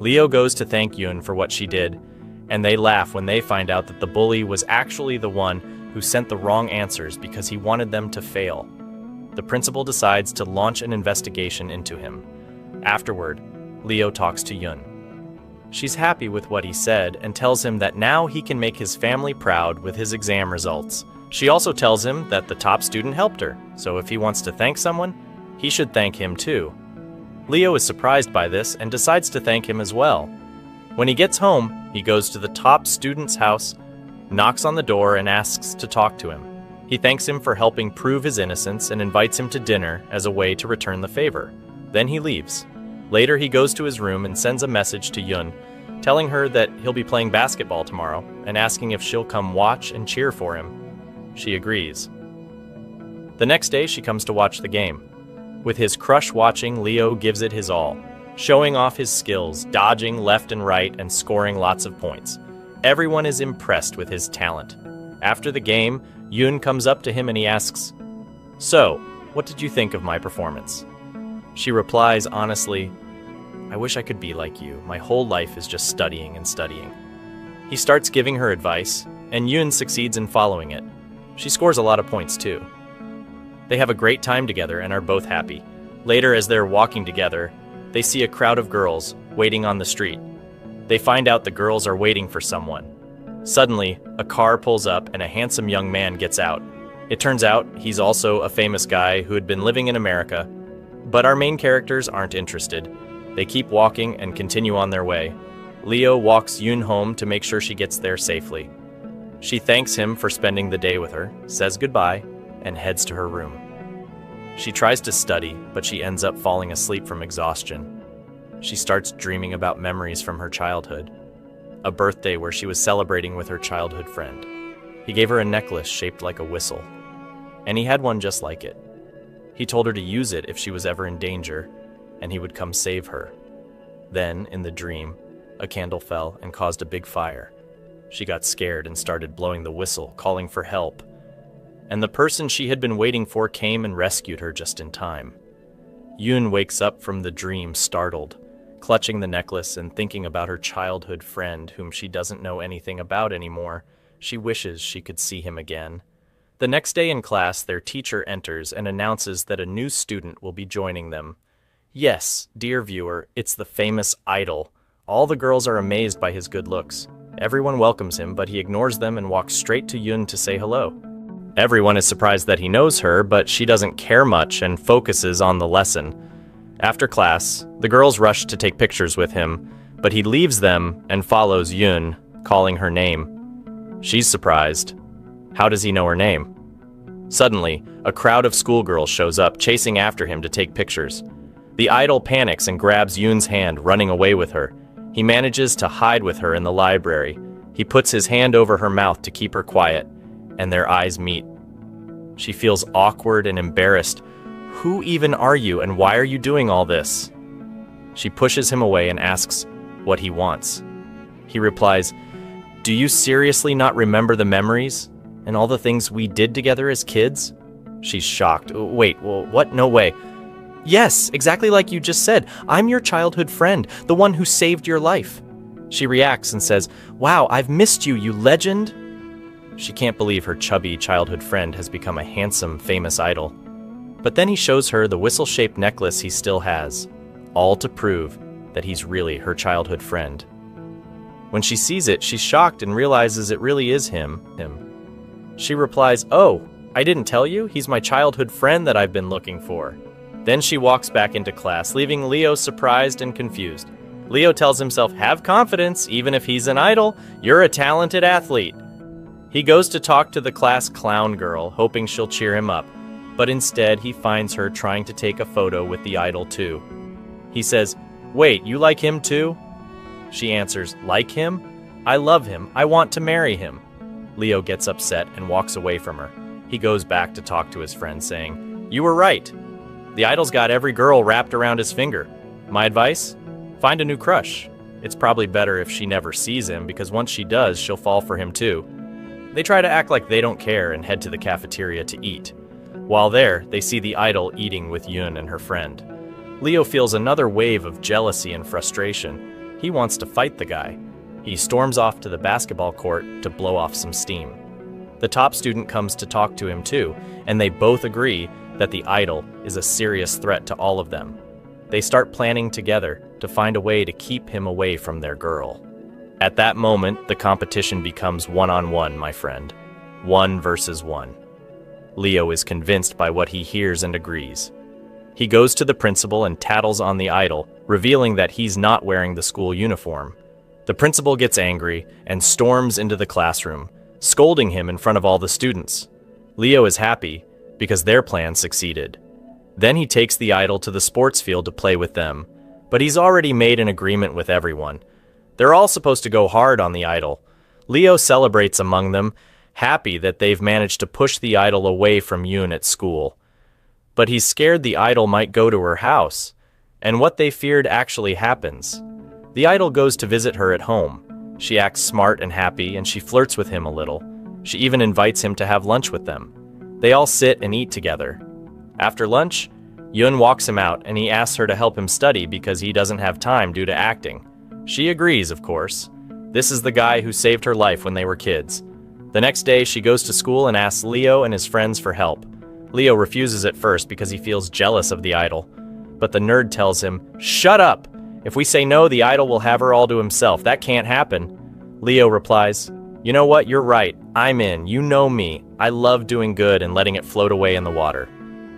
Leo goes to thank Yoon for what she did, and they laugh when they find out that the bully was actually the one who sent the wrong answers because he wanted them to fail. The principal decides to launch an investigation into him. Afterward, Leo talks to Yoon. She's happy with what he said and tells him that now he can make his family proud with his exam results. She also tells him that the top student helped her, so if he wants to thank someone, he should thank him too. Leo is surprised by this and decides to thank him as well. When he gets home, he goes to the top student's house, knocks on the door, and asks to talk to him. He thanks him for helping prove his innocence and invites him to dinner as a way to return the favor. Then he leaves. Later, he goes to his room and sends a message to Yoon, telling her that he'll be playing basketball tomorrow and asking if she'll come watch and cheer for him. She agrees. The next day, she comes to watch the game. With his crush watching, Leo gives it his all, showing off his skills, dodging left and right and scoring lots of points. Everyone is impressed with his talent. After the game, Yoon comes up to him and he asks, "So, what did you think of my performance?" She replies honestly, "I wish I could be like you. My whole life is just studying and studying." He starts giving her advice, and Yoon succeeds in following it. She scores a lot of points too. They have a great time together and are both happy. Later, as they're walking together, they see a crowd of girls waiting on the street. They find out the girls are waiting for someone. Suddenly, a car pulls up and a handsome young man gets out. It turns out he's also a famous guy who had been living in America. But our main characters aren't interested. They keep walking and continue on their way. Leo walks Yoon home to make sure she gets there safely. She thanks him for spending the day with her, says goodbye, and heads to her room. She tries to study, but she ends up falling asleep from exhaustion. She starts dreaming about memories from her childhood. A birthday where she was celebrating with her childhood friend. He gave her a necklace shaped like a whistle, and he had one just like it. He told her to use it if she was ever in danger, and he would come save her. Then, in the dream, a candle fell and caused a big fire. She got scared and started blowing the whistle, calling for help. And the person she had been waiting for came and rescued her just in time. Yoon wakes up from the dream startled, clutching the necklace and thinking about her childhood friend whom she doesn't know anything about anymore. She wishes she could see him again. The next day in class, their teacher enters and announces that a new student will be joining them. Yes, dear viewer, it's the famous idol. All the girls are amazed by his good looks. Everyone welcomes him, but he ignores them and walks straight to Yoon to say hello. Everyone is surprised that he knows her, but she doesn't care much and focuses on the lesson. After class, the girls rush to take pictures with him, but he leaves them and follows Yoon, calling her name. She's surprised. How does he know her name? Suddenly, a crowd of schoolgirls shows up, chasing after him to take pictures. The idol panics and grabs Yoon's hand, running away with her. He manages to hide with her in the library. He puts his hand over her mouth to keep her quiet, and their eyes meet. She feels awkward and embarrassed. Who even are you, and why are you doing all this? She pushes him away and asks what he wants. He replies, "Do you seriously not remember the memories and all the things we did together as kids?" She's shocked. Wait, well, what? No way. Yes, exactly like you just said. I'm your childhood friend, the one who saved your life. She reacts and says, "Wow, I've missed you, you legend." She can't believe her chubby childhood friend has become a handsome, famous idol. But then he shows her the whistle-shaped necklace he still has, all to prove that he's really her childhood friend. When she sees it, she's shocked and realizes it really is him. She replies, "Oh, I didn't tell you? He's my childhood friend that I've been looking for." Then she walks back into class, leaving Leo surprised and confused. Leo tells himself, "Have confidence, even if he's an idol, you're a talented athlete." He goes to talk to the class clown girl, hoping she'll cheer him up, but instead he finds her trying to take a photo with the idol too. He says, "Wait, you like him too?" She answers, "Like him? I love him. I want to marry him." Leo gets upset and walks away from her. He goes back to talk to his friend, saying, "You were right. The idol's got every girl wrapped around his finger. My advice? Find a new crush. It's probably better if she never sees him, because once she does, she'll fall for him too." They try to act like they don't care and head to the cafeteria to eat. While there, they see the idol eating with Yoon and her friend. Leo feels another wave of jealousy and frustration. He wants to fight the guy. He storms off to the basketball court to blow off some steam. The top student comes to talk to him too, and they both agree that the idol is a serious threat to all of them. They start planning together to find a way to keep him away from their girl. At that moment, the competition becomes one-on-one, my friend. 1 versus 1. Leo is convinced by what he hears and agrees. He goes to the principal and tattles on the idol, revealing that he's not wearing the school uniform. The principal gets angry and storms into the classroom, scolding him in front of all the students. Leo is happy because their plan succeeded. Then he takes the idol to the sports field to play with them, but he's already made an agreement with everyone. They're all supposed to go hard on the idol. Leo celebrates among them, happy that they've managed to push the idol away from Yoon at school. But he's scared the idol might go to her house, and what they feared actually happens. The idol goes to visit her at home. She acts smart and happy, and she flirts with him a little. She even invites him to have lunch with them. They all sit and eat together. After lunch, Yoon walks him out, and he asks her to help him study because he doesn't have time due to acting. She agrees, of course. This is the guy who saved her life when they were kids. The next day, she goes to school and asks Leo and his friends for help. Leo refuses at first because he feels jealous of the idol, but the nerd tells him, "Shut up! If we say no, the idol will have her all to himself. That can't happen." Leo replies, "You know what? You're right. I'm in. You know me. I love doing good and letting it float away in the water."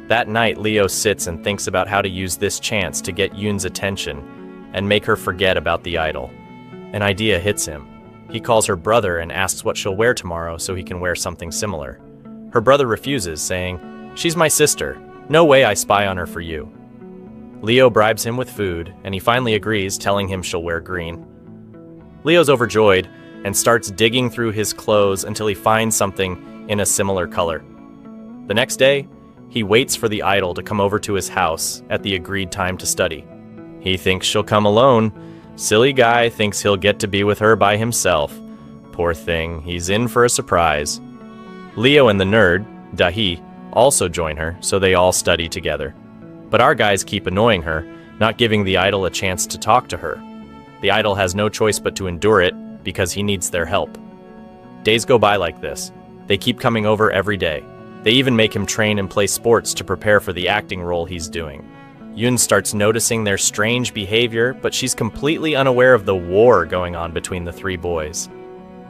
That night, Leo sits and thinks about how to use this chance to get Yoon's attention and make her forget about the idol. An idea hits him. He calls her brother and asks what she'll wear tomorrow so he can wear something similar. Her brother refuses, saying, "She's my sister. No way I spy on her for you." Leo bribes him with food, and he finally agrees, telling him she'll wear green. Leo's overjoyed and starts digging through his clothes until he finds something in a similar color. The next day, he waits for the idol to come over to his house at the agreed time to study. He thinks she'll come alone. Silly guy thinks he'll get to be with her by himself. Poor thing, he's in for a surprise. Leo and the nerd, Dahi, also join her, so they all study together. But our guys keep annoying her, not giving the idol a chance to talk to her. The idol has no choice but to endure it because he needs their help. Days go by like this. They keep coming over every day. They even make him train and play sports to prepare for the acting role he's doing. Yoon starts noticing their strange behavior, but she's completely unaware of the war going on between the three boys.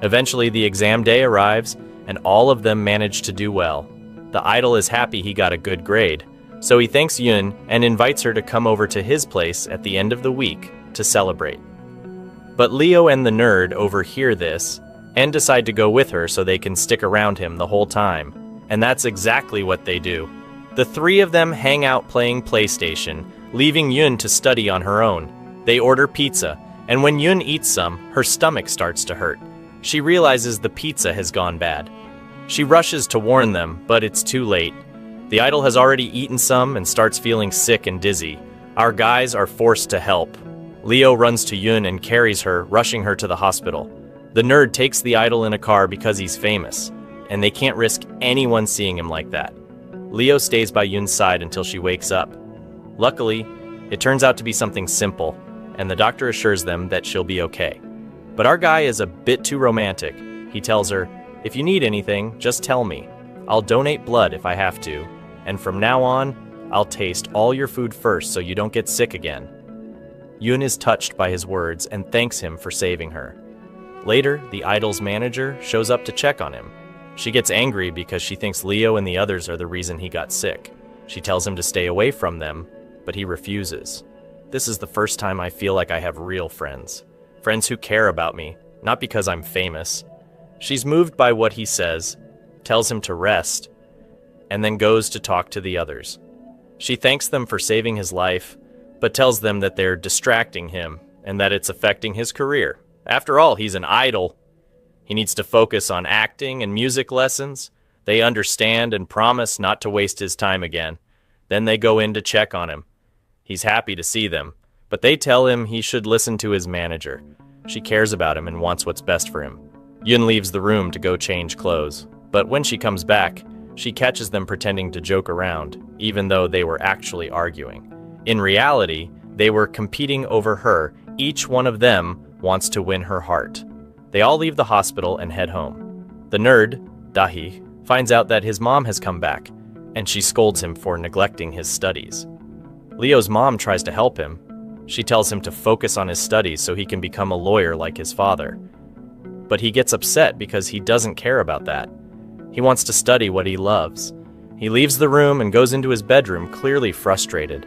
Eventually, the exam day arrives, and all of them manage to do well. The idol is happy he got a good grade, so he thanks Yoon and invites her to come over to his place at the end of the week to celebrate. But Leo and the nerd overhear this and decide to go with her so they can stick around him the whole time. And that's exactly what they do. The three of them hang out playing PlayStation, leaving Yoon to study on her own. They order pizza, and when Yoon eats some, her stomach starts to hurt. She realizes the pizza has gone bad. She rushes to warn them, but it's too late. The idol has already eaten some and starts feeling sick and dizzy. Our guys are forced to help. Leo runs to Yoon and carries her, rushing her to the hospital. The nerd takes the idol in a car because he's famous, and they can't risk anyone seeing him like that. Leo stays by Yoon's side until she wakes up. Luckily, it turns out to be something simple, and the doctor assures them that she'll be okay. But our guy is a bit too romantic. He tells her, "If you need anything, just tell me. I'll donate blood if I have to, and from now on, I'll taste all your food first so you don't get sick again." Yoon is touched by his words and thanks him for saving her. Later, the idol's manager shows up to check on him. She gets angry because she thinks Leo and the others are the reason he got sick. She tells him to stay away from them, but he refuses. "This is the first time I feel like I have real friends. Friends who care about me, not because I'm famous." She's moved by what he says, tells him to rest, and then goes to talk to the others. She thanks them for saving his life, but tells them that they're distracting him and that it's affecting his career. After all, he's an idol. He needs to focus on acting and music lessons. They understand and promise not to waste his time again. Then they go in to check on him. He's happy to see them, but they tell him he should listen to his manager. She cares about him and wants what's best for him. Yoon leaves the room to go change clothes, but when she comes back, she catches them pretending to joke around, even though they were actually arguing. In reality, they were competing over her. Each one of them wants to win her heart. They all leave the hospital and head home. The nerd, Dahi, finds out that his mom has come back, and she scolds him for neglecting his studies. Leo's mom tries to help him. She tells him to focus on his studies so he can become a lawyer like his father. But he gets upset because he doesn't care about that. He wants to study what he loves. He leaves the room and goes into his bedroom, clearly frustrated.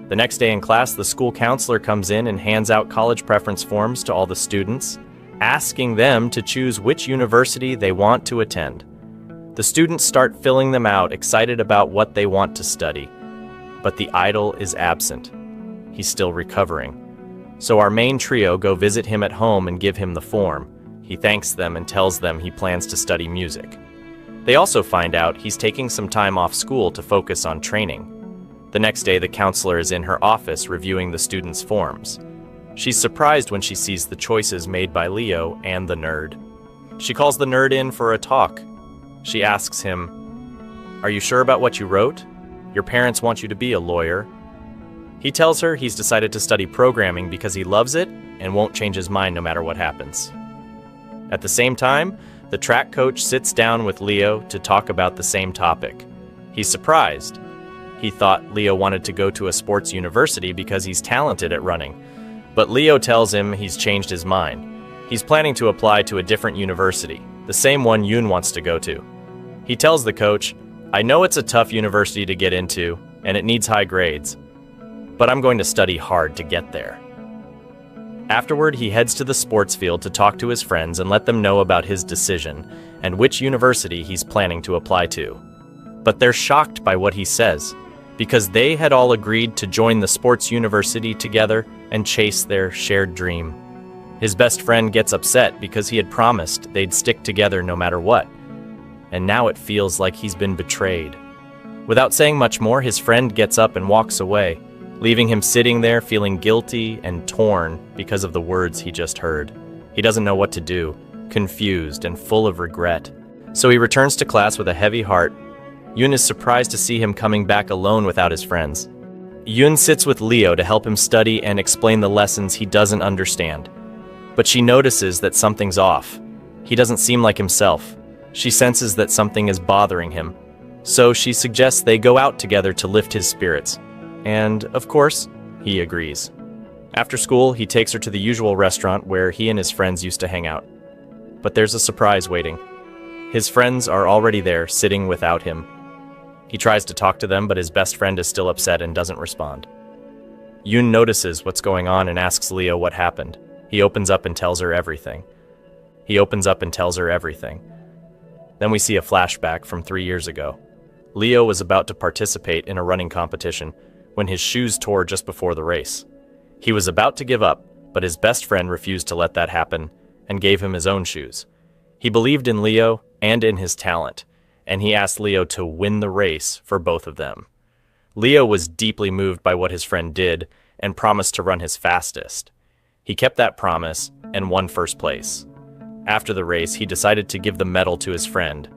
The next day in class, the school counselor comes in and hands out college preference forms to all the students, asking them to choose which university they want to attend. The students start filling them out, excited about what they want to study. But the idol is absent. He's still recovering. So our main trio go visit him at home and give him the form. He thanks them and tells them he plans to study music. They also find out he's taking some time off school to focus on training. The next day, the counselor is in her office reviewing the students' forms. She's surprised when she sees the choices made by Leo and the nerd. She calls the nerd in for a talk. She asks him, "Are you sure about what you wrote? Your parents want you to be a lawyer." He tells her he's decided to study programming because he loves it and won't change his mind no matter what happens. At the same time, the track coach sits down with Leo to talk about the same topic. He's surprised. He thought Leo wanted to go to a sports university because he's talented at running. But Leo tells him he's changed his mind. He's planning to apply to a different university, the same one Yoon wants to go to. He tells the coach, "I know it's a tough university to get into, and it needs high grades, but I'm going to study hard to get there." Afterward, he heads to the sports field to talk to his friends and let them know about his decision and which university he's planning to apply to. But they're shocked by what he says, because they had all agreed to join the sports university together and chase their shared dream. His best friend gets upset because he had promised they'd stick together no matter what, and now it feels like he's been betrayed. Without saying much more, his friend gets up and walks away, leaving him sitting there feeling guilty and torn because of the words he just heard. He doesn't know what to do, confused and full of regret. So he returns to class with a heavy heart. Yoon is surprised to see him coming back alone without his friends. Yoon sits with Leo to help him study and explain the lessons he doesn't understand. But she notices that something's off. He doesn't seem like himself. She senses that something is bothering him. So she suggests they go out together to lift his spirits. And, of course, he agrees. After school, he takes her to the usual restaurant where he and his friends used to hang out. But there's a surprise waiting. His friends are already there, sitting without him. He tries to talk to them, but his best friend is still upset and doesn't respond. Yoon notices what's going on and asks Leo what happened. He opens up and tells her everything. Then we see a flashback from 3 years ago. Leo was about to participate in a running competition when his shoes tore just before the race. He was about to give up, but his best friend refused to let that happen and gave him his own shoes. He believed in Leo and in his talent, and he asked Leo to win the race for both of them. Leo was deeply moved by what his friend did and promised to run his fastest. He kept that promise and won first place. After the race, he decided to give the medal to his friend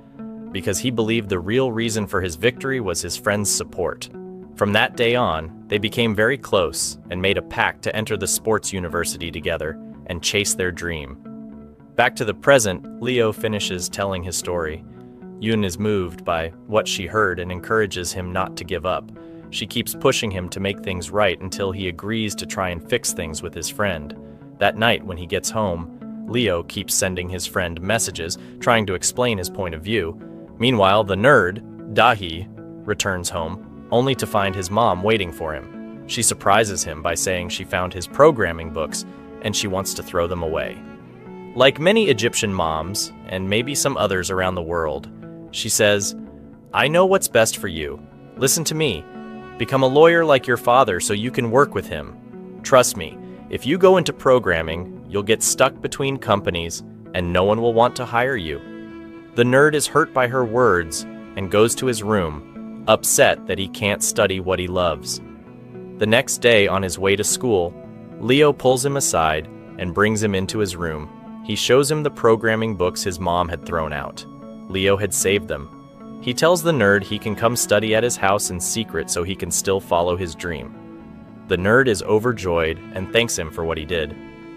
because he believed the real reason for his victory was his friend's support. From that day on, they became very close and made a pact to enter the sports university together and chase their dream. Back to the present, Leo finishes telling his story. Yoon is moved by what she heard and encourages him not to give up. She keeps pushing him to make things right until he agrees to try and fix things with his friend. That night, when he gets home, Leo keeps sending his friend messages, trying to explain his point of view. Meanwhile, the nerd, Dahi, returns home, only to find his mom waiting for him. She surprises him by saying she found his programming books and she wants to throw them away. Like many Egyptian moms, and maybe some others around the world, she says, "I know what's best for you. Listen to me. Become a lawyer like your father so you can work with him. Trust me, if you go into programming, you'll get stuck between companies and no one will want to hire you." The nerd is hurt by her words and goes to his room, upset that he can't study what he loves. The next day, on his way to school, Leo pulls him aside and brings him into his room. He shows him the programming books his mom had thrown out. Leo had saved them. He tells the nerd he can come study at his house in secret so he can still follow his dream. The nerd is overjoyed and thanks him for what he did.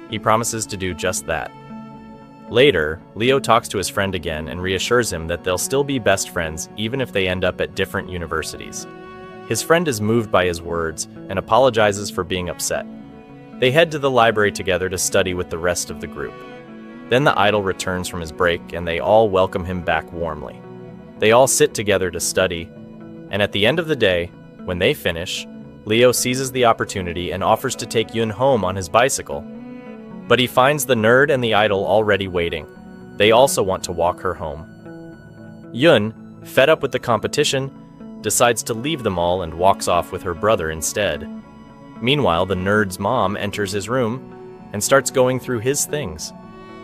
He promises to do just that. Later, Leo talks to his friend again and reassures him that they'll still be best friends even if they end up at different universities. His friend is moved by his words and apologizes for being upset. They head to the library together to study with the rest of the group. Then the idol returns from his break and they all welcome him back warmly. They all sit together to study, and at the end of the day, when they finish, Leo seizes the opportunity and offers to take Yoon home on his bicycle. But he finds the nerd and the idol already waiting. They also want to walk her home. Yoon, fed up with the competition, decides to leave them all and walks off with her brother instead. Meanwhile, the nerd's mom enters his room and starts going through his things.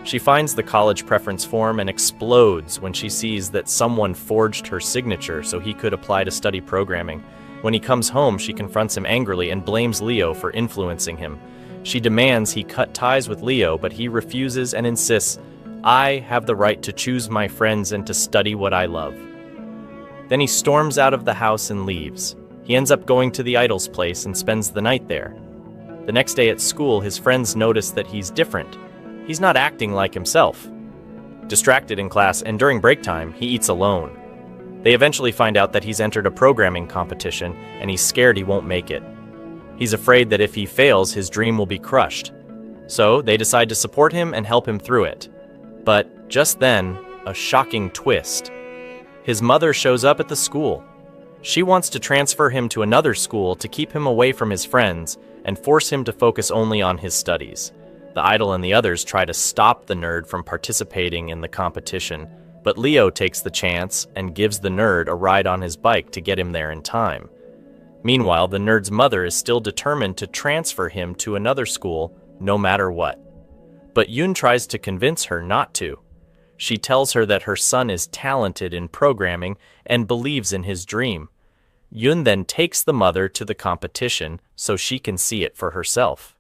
She finds the college preference form and explodes when she sees that someone forged her signature so he could apply to study programming. When he comes home, she confronts him angrily and blames Leo for influencing him. She demands he cut ties with Leo, but he refuses and insists, "I have the right to choose my friends and to study what I love." Then he storms out of the house and leaves. He ends up going to the idol's place and spends the night there. The next day at school, his friends notice that he's different. He's not acting like himself. Distracted in class and during break time, he eats alone. They eventually find out that he's entered a programming competition and he's scared he won't make it. He's afraid that if he fails, his dream will be crushed. So they decide to support him and help him through it. But just then, a shocking twist. His mother shows up at the school. She wants to transfer him to another school to keep him away from his friends and force him to focus only on his studies. The idol and the others try to stop the nerd from participating in the competition, but Leo takes the chance and gives the nerd a ride on his bike to get him there in time. Meanwhile, the nerd's mother is still determined to transfer him to another school no matter what. But Yoon tries to convince her not to. She tells her that her son is talented in programming and believes in his dream. Yoon then takes the mother to the competition so she can see it for herself.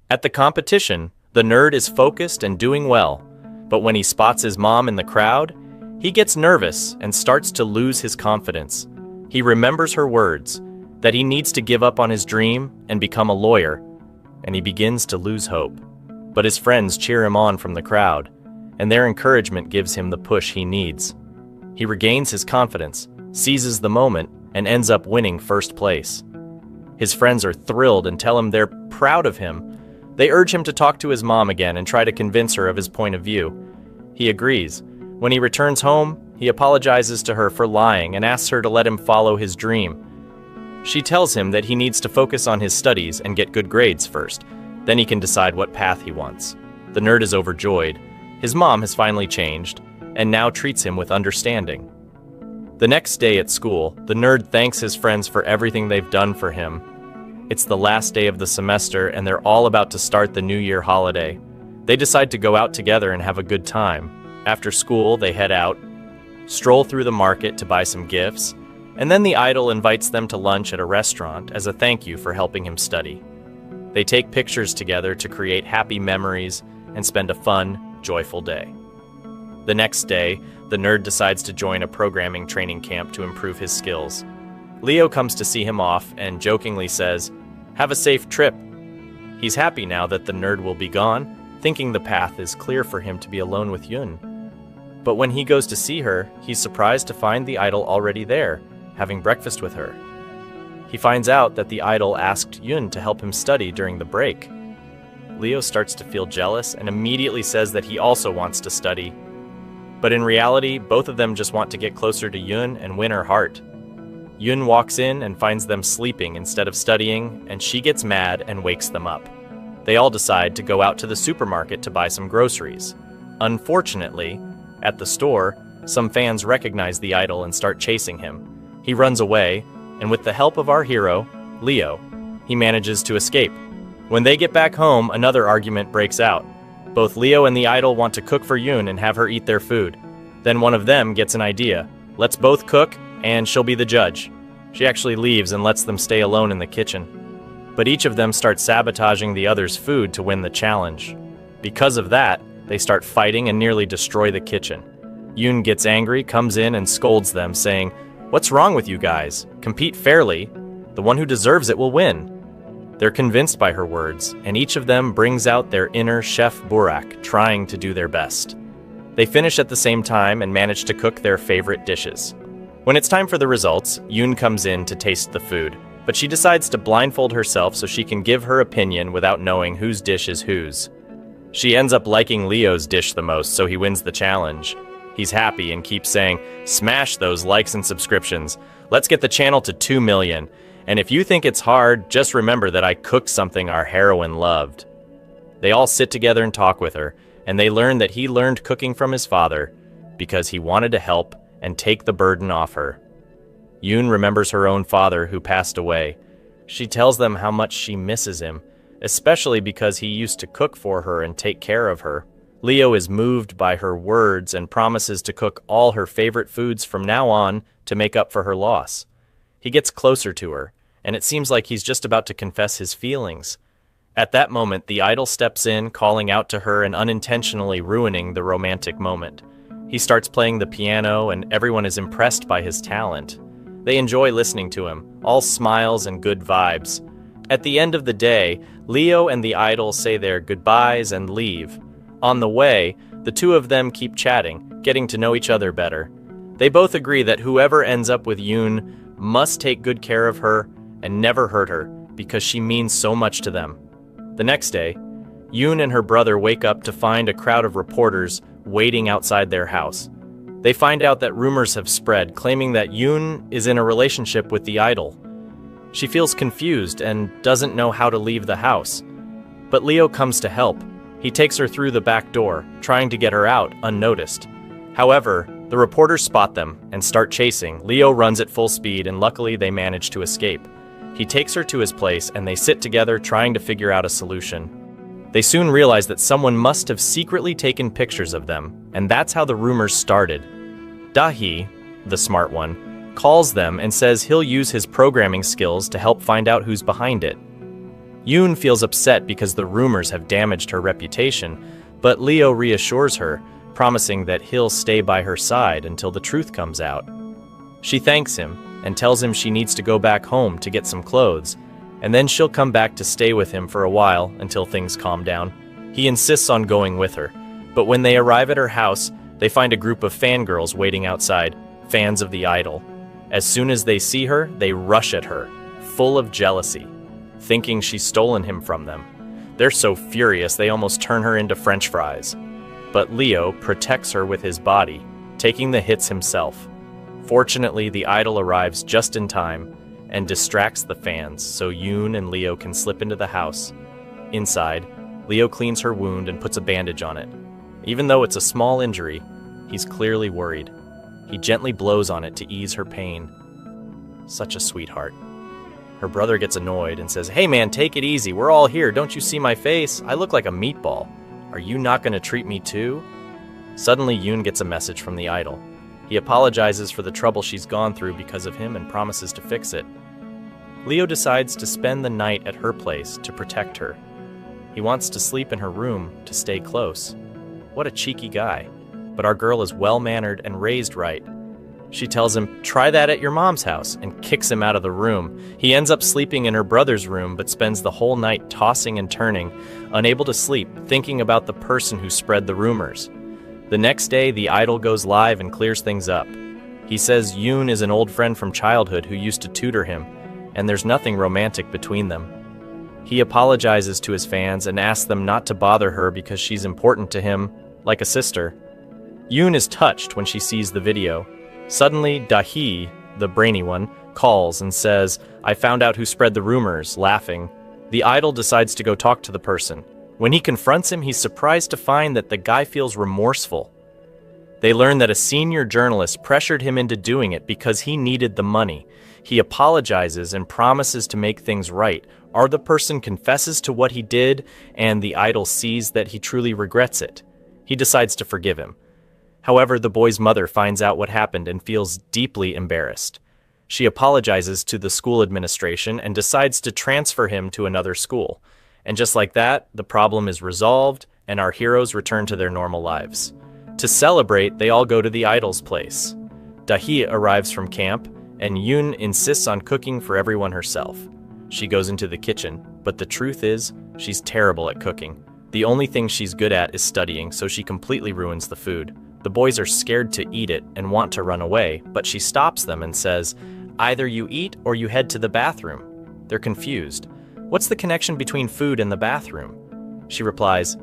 At the competition, the nerd is focused and doing well, but when he spots his mom in the crowd, he gets nervous and starts to lose his confidence. He remembers her words, that he needs to give up on his dream and become a lawyer, and he begins to lose hope. But his friends cheer him on from the crowd, and their encouragement gives him the push he needs. He regains his confidence, seizes the moment, and ends up winning first place. His friends are thrilled and tell him they're proud of him. They urge him to talk to his mom again and try to convince her of his point of view. He agrees. When he returns home, he apologizes to her for lying and asks her to let him follow his dream. She tells him that he needs to focus on his studies and get good grades first. Then he can decide what path he wants. The nerd is overjoyed. His mom has finally changed, and now treats him with understanding. The next day at school, the nerd thanks his friends for everything they've done for him. It's the last day of the semester, and they're all about to start the New Year holiday. They decide to go out together and have a good time. After school, they head out, stroll through the market to buy some gifts, and then the idol invites them to lunch at a restaurant as a thank you for helping him study. They take pictures together to create happy memories and spend a fun, joyful day. The next day, the nerd decides to join a programming training camp to improve his skills. Leo comes to see him off and jokingly says, "Have a safe trip." He's happy now that the nerd will be gone, thinking the path is clear for him to be alone with Yoon. But when he goes to see her, he's surprised to find the idol already there, having breakfast with her. He finds out that the idol asked Yoon to help him study during the break. Leo starts to feel jealous and immediately says that he also wants to study. But in reality, both of them just want to get closer to Yoon and win her heart. Yoon walks in and finds them sleeping instead of studying, and she gets mad and wakes them up. They all decide to go out to the supermarket to buy some groceries. Unfortunately, at the store, some fans recognize the idol and start chasing him. He runs away, and with the help of our hero, Leo, he manages to escape. When they get back home, another argument breaks out. Both Leo and the idol want to cook for Yoon and have her eat their food. Then one of them gets an idea. Let's both cook, and she'll be the judge. She actually leaves and lets them stay alone in the kitchen. But each of them starts sabotaging the other's food to win the challenge. Because of that, they start fighting and nearly destroy the kitchen. Yoon gets angry, comes in, and scolds them, saying, "What's wrong with you guys? Compete fairly. The one who deserves it will win." They're convinced by her words, and each of them brings out their inner Chef Burak, trying to do their best. They finish at the same time and manage to cook their favorite dishes. When it's time for the results, Yoon comes in to taste the food, but she decides to blindfold herself so she can give her opinion without knowing whose dish is whose. She ends up liking Leo's dish the most, so he wins the challenge. He's happy and keeps saying, "Smash those likes and subscriptions. Let's get the channel to 2 million. And if you think it's hard, just remember that I cooked something our heroine loved." They all sit together and talk with her, and they learn that he learned cooking from his father because he wanted to help and take the burden off her. Yoon remembers her own father who passed away. She tells them how much she misses him, especially because he used to cook for her and take care of her. Leo is moved by her words and promises to cook all her favorite foods from now on to make up for her loss. He gets closer to her, and it seems like he's just about to confess his feelings. At that moment, the idol steps in, calling out to her and unintentionally ruining the romantic moment. He starts playing the piano, and everyone is impressed by his talent. They enjoy listening to him, all smiles and good vibes. At the end of the day, Leo and the idol say their goodbyes and leave. On the way, the two of them keep chatting, getting to know each other better. They both agree that whoever ends up with Yoon must take good care of her and never hurt her because she means so much to them. The next day, Yoon and her brother wake up to find a crowd of reporters waiting outside their house. They find out that rumors have spread, claiming that Yoon is in a relationship with the idol. She feels confused and doesn't know how to leave the house. But Leo comes to help. He takes her through the back door, trying to get her out unnoticed. However, the reporters spot them and start chasing. Leo runs at full speed, and luckily they manage to escape. He takes her to his place and they sit together trying to figure out a solution. They soon realize that someone must have secretly taken pictures of them, and that's how the rumors started. Dahi, the smart one, calls them and says he'll use his programming skills to help find out who's behind it. Yoon feels upset because the rumors have damaged her reputation, but Leo reassures her, promising that he'll stay by her side until the truth comes out. She thanks him and tells him she needs to go back home to get some clothes, and then she'll come back to stay with him for a while until things calm down. He insists on going with her, but when they arrive at her house, they find a group of fangirls waiting outside, fans of the idol. As soon as they see her, they rush at her, full of jealousy, thinking she's stolen him from them. They're so furious they almost turn her into French fries. But Leo protects her with his body, taking the hits himself. Fortunately, the idol arrives just in time and distracts the fans so Yoon and Leo can slip into the house. Inside, Leo cleans her wound and puts a bandage on it. Even though it's a small injury, he's clearly worried. He gently blows on it to ease her pain. Such a sweetheart. Her brother gets annoyed and says, "Hey man, take it easy. We're all here. Don't you see my face? I look like a meatball. Are you not going to treat me too?" Suddenly, Yoon gets a message from the idol. He apologizes for the trouble she's gone through because of him and promises to fix it. Leo decides to spend the night at her place to protect her. He wants to sleep in her room to stay close. What a cheeky guy. But our girl is well-mannered and raised right. She tells him, "Try that at your mom's house," and kicks him out of the room. He ends up sleeping in her brother's room, but spends the whole night tossing and turning, unable to sleep, thinking about the person who spread the rumors. The next day, the idol goes live and clears things up. He says Yoon is an old friend from childhood who used to tutor him, and there's nothing romantic between them. He apologizes to his fans and asks them not to bother her because she's important to him, like a sister. Yoon is touched when she sees the video. Suddenly, Dahi, the brainy one, calls and says, "I found out who spread the rumors," laughing. The idol decides to go talk to the person. When he confronts him, he's surprised to find that the guy feels remorseful. They learn that a senior journalist pressured him into doing it because he needed the money. He apologizes and promises to make things right. The person confesses to what he did, and the idol sees that he truly regrets it. He decides to forgive him. However, the boy's mother finds out what happened and feels deeply embarrassed. She apologizes to the school administration and decides to transfer him to another school. And just like that, the problem is resolved, and our heroes return to their normal lives. To celebrate, they all go to the idol's place. Dahi arrives from camp, and Yoon insists on cooking for everyone herself. She goes into the kitchen, but the truth is, she's terrible at cooking. The only thing she's good at is studying, so she completely ruins the food. The boys are scared to eat it and want to run away, but she stops them and says, "Either you eat or you head to the bathroom." They're confused. "What's the connection between food and the bathroom?" She replies,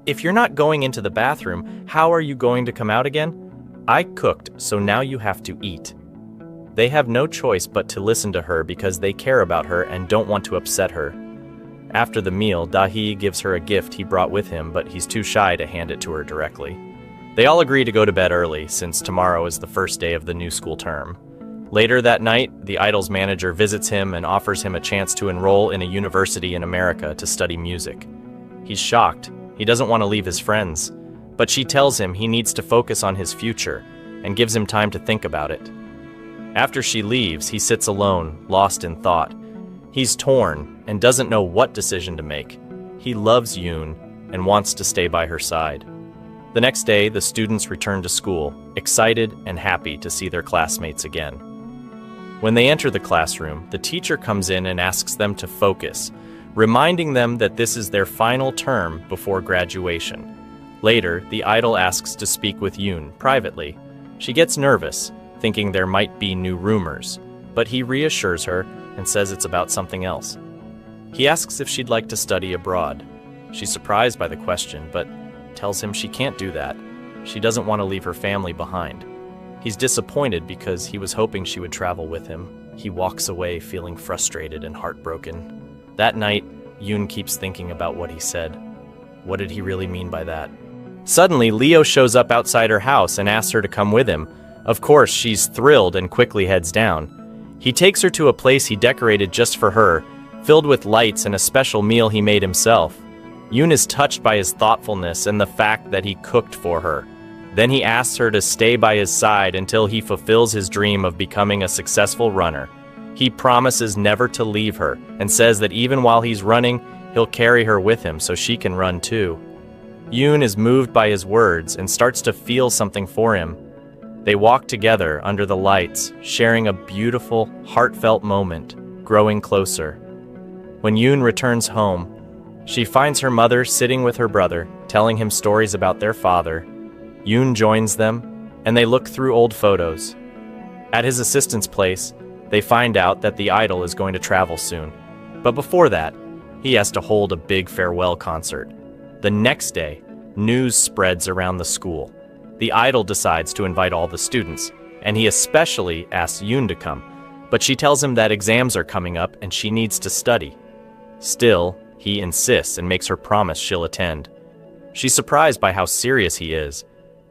"If you're not going into the bathroom, how are you going to come out again? I cooked, so now you have to eat." They have no choice but to listen to her because they care about her and don't want to upset her. After the meal, Dahi gives her a gift he brought with him, but he's too shy to hand it to her directly. They all agree to go to bed early, since tomorrow is the first day of the new school term. Later that night, the idol's manager visits him and offers him a chance to enroll in a university in America to study music. He's shocked. He doesn't want to leave his friends, but she tells him he needs to focus on his future and gives him time to think about it. After she leaves, he sits alone, lost in thought. He's torn and doesn't know what decision to make. He loves Yoon and wants to stay by her side. The next day, the students return to school, excited and happy to see their classmates again. When they enter the classroom, the teacher comes in and asks them to focus, reminding them that this is their final term before graduation. Later, the idol asks to speak with Yoon privately. She gets nervous, thinking there might be new rumors, but he reassures her and says it's about something else. He asks if she'd like to study abroad. She's surprised by the question, but tells him she can't do that. She doesn't want to leave her family behind. He's disappointed because he was hoping she would travel with him. He walks away feeling frustrated and heartbroken. That night, Yoon keeps thinking about what he said. What did he really mean by that? Suddenly, Leo shows up outside her house and asks her to come with him. Of course, she's thrilled and quickly heads down. He takes her to a place he decorated just for her, filled with lights and a special meal he made himself. Yoon is touched by his thoughtfulness and the fact that he cooked for her. Then he asks her to stay by his side until he fulfills his dream of becoming a successful runner. He promises never to leave her and says that even while he's running, he'll carry her with him so she can run too. Yoon is moved by his words and starts to feel something for him. They walk together under the lights, sharing a beautiful, heartfelt moment, growing closer. When Yoon returns home, she finds her mother sitting with her brother, telling him stories about their father. Yoon joins them, and they look through old photos. At his assistant's place, they find out that the idol is going to travel soon. But before that, he has to hold a big farewell concert. The next day, news spreads around the school. The idol decides to invite all the students, and he especially asks Yoon to come. But she tells him that exams are coming up and she needs to study. Still, he insists and makes her promise she'll attend. She's surprised by how serious he is,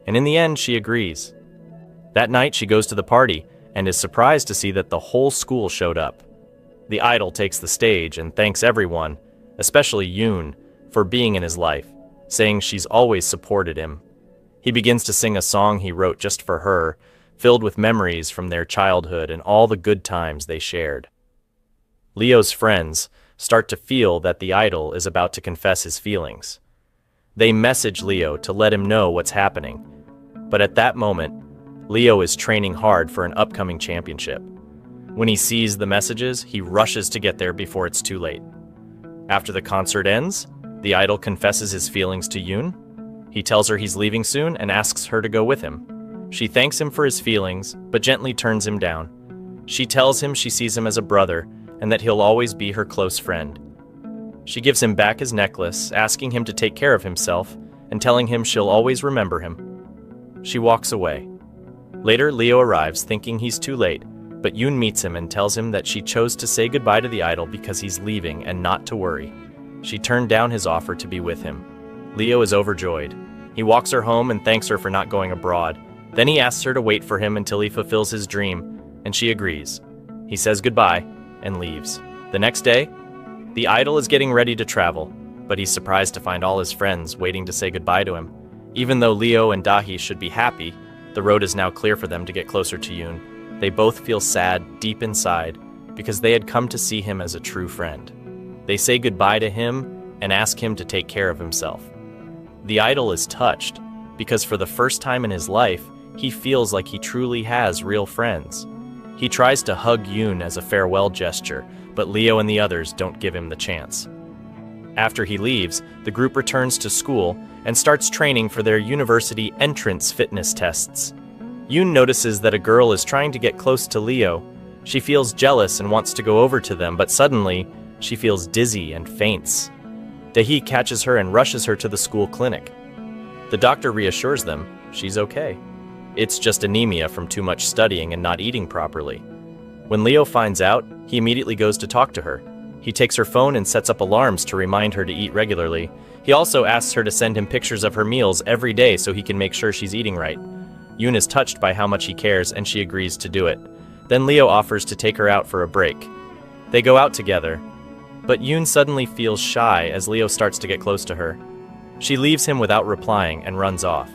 and in the end, she agrees. That night, she goes to the party and is surprised to see that the whole school showed up. The idol takes the stage and thanks everyone, especially Yoon, for being in his life, saying she's always supported him. He begins to sing a song he wrote just for her, filled with memories from their childhood and all the good times they shared. Leo's friends start to feel that the idol is about to confess his feelings. They message Leo to let him know what's happening. But at that moment, Leo is training hard for an upcoming championship. When he sees the messages, he rushes to get there before it's too late. After the concert ends, the idol confesses his feelings to Yoon. He tells her he's leaving soon and asks her to go with him. She thanks him for his feelings, but gently turns him down. She tells him she sees him as a brother and that he'll always be her close friend. She gives him back his necklace, asking him to take care of himself and telling him she'll always remember him. She walks away. Later, Leo arrives thinking he's too late, but Yoon meets him and tells him that she chose to say goodbye to the idol because he's leaving and not to worry. She turned down his offer to be with him. Leo is overjoyed. He walks her home and thanks her for not going abroad. Then he asks her to wait for him until he fulfills his dream, and she agrees. He says goodbye and leaves. The next day, the idol is getting ready to travel, but he's surprised to find all his friends waiting to say goodbye to him. Even though Leo and Dahi should be happy, the road is now clear for them to get closer to Yoon. They both feel sad deep inside because they had come to see him as a true friend. They say goodbye to him and ask him to take care of himself. The idol is touched because for the first time in his life, he feels like he truly has real friends. He tries to hug Yoon as a farewell gesture, but Leo and the others don't give him the chance. After he leaves, the group returns to school and starts training for their university entrance fitness tests. Yoon notices that a girl is trying to get close to Leo. She feels jealous and wants to go over to them, but suddenly, she feels dizzy and faints. Dahi catches her and rushes her to the school clinic. The doctor reassures them she's okay. It's just anemia from too much studying and not eating properly. When Leo finds out, he immediately goes to talk to her. He takes her phone and sets up alarms to remind her to eat regularly. He also asks her to send him pictures of her meals every day so he can make sure she's eating right. Yoon is touched by how much he cares and she agrees to do it. Then Leo offers to take her out for a break. They go out together, but Yoon suddenly feels shy as Leo starts to get close to her. She leaves him without replying and runs off.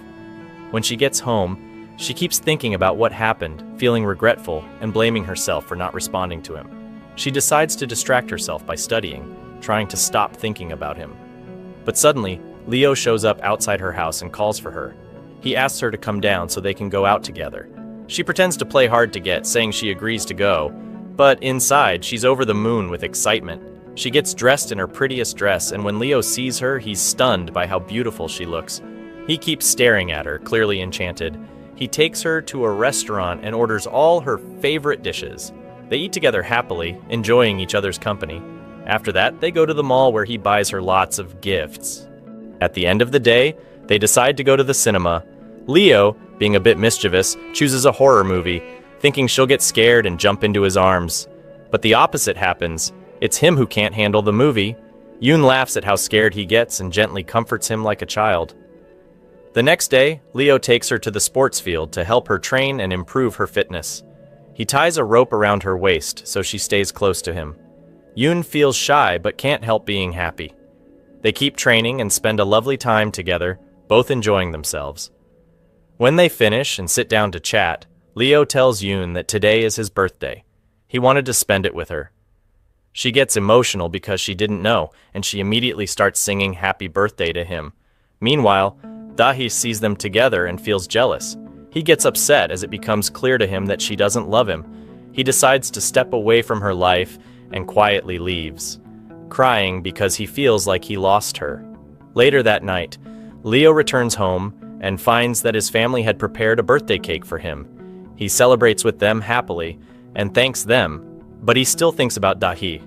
When she gets home, she keeps thinking about what happened, feeling regretful and blaming herself for not responding to him. She decides to distract herself by studying, trying to stop thinking about him. But suddenly, Leo shows up outside her house and calls for her. He asks her to come down so they can go out together. She pretends to play hard to get, saying she agrees to go, but inside, she's over the moon with excitement. She gets dressed in her prettiest dress, and when Leo sees her, he's stunned by how beautiful she looks. He keeps staring at her, clearly enchanted. he takes her to a restaurant and orders all her favorite dishes. They eat together happily, enjoying each other's company. After that, they go to the mall where he buys her lots of gifts. At the end of the day, they decide to go to the cinema. Leo, being a bit mischievous, chooses a horror movie, thinking she'll get scared and jump into his arms. But the opposite happens. It's him who can't handle the movie. Yoon laughs at how scared he gets and gently comforts him like a child. The next day, Leo takes her to the sports field to help her train and improve her fitness. He ties a rope around her waist so she stays close to him. Yoon feels shy but can't help being happy. They keep training and spend a lovely time together, both enjoying themselves. When they finish and sit down to chat, Leo tells Yoon that today is his birthday. He wanted to spend it with her. She gets emotional because she didn't know, and she immediately starts singing happy birthday to him. Meanwhile, Dahi sees them together and feels jealous. He gets upset as it becomes clear to him that she doesn't love him. He decides to step away from her life and quietly leaves, crying because he feels like he lost her. Later that night, Leo returns home and finds that his family had prepared a birthday cake for him. He celebrates with them happily and thanks them, but he still thinks about Dahi.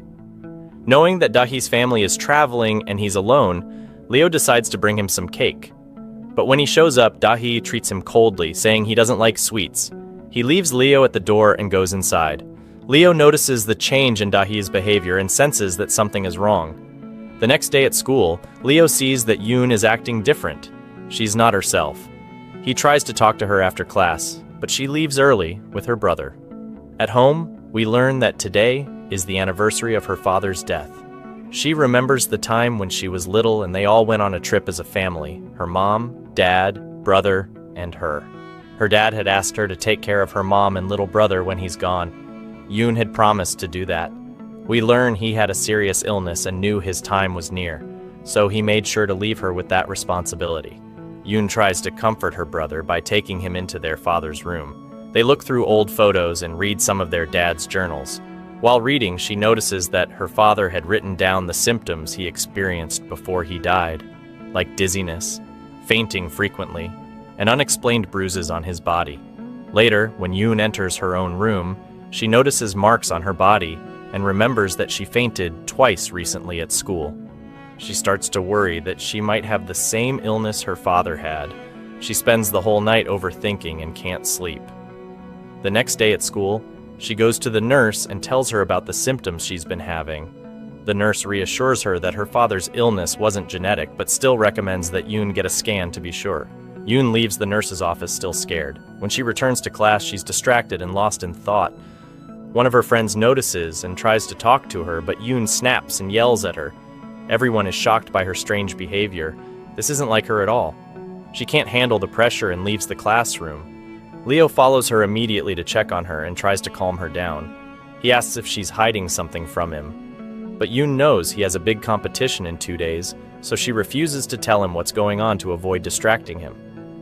Knowing that Dahi's family is traveling and he's alone, Leo decides to bring him some cake. But when he shows up, Dahi treats him coldly, saying he doesn't like sweets. He leaves Leo at the door and goes inside. Leo notices the change in Dahi's behavior and senses that something is wrong. The next day at school, Leo sees that Yoon is acting different. She's not herself. He tries to talk to her after class, but she leaves early with her brother. At home, we learn that today is the anniversary of her father's death. She remembers the time when she was little and they all went on a trip as a family, her mom, dad, brother, and her. Her dad had asked her to take care of her mom and little brother when he's gone. Yoon had promised to do that. We learn he had a serious illness and knew his time was near, so he made sure to leave her with that responsibility. Yoon tries to comfort her brother by taking him into their father's room. They look through old photos and read some of their dad's journals. While reading, she notices that her father had written down the symptoms he experienced before he died, like dizziness, fainting frequently, and unexplained bruises on his body. Later, when Yoon enters her own room, she notices marks on her body and remembers that she fainted twice recently at school. She starts to worry that she might have the same illness her father had. She spends the whole night overthinking and can't sleep. The next day at school, she goes to the nurse and tells her about the symptoms she's been having. The nurse reassures her that her father's illness wasn't genetic, but still recommends that Yoon get a scan to be sure. Yoon leaves the nurse's office still scared. When she returns to class, she's distracted and lost in thought. One of her friends notices and tries to talk to her, but Yoon snaps and yells at her. Everyone is shocked by her strange behavior. This isn't like her at all. She can't handle the pressure and leaves the classroom. Leo follows her immediately to check on her and tries to calm her down. He asks if she's hiding something from him. But Yoon knows he has a big competition in 2 days, so she refuses to tell him what's going on to avoid distracting him.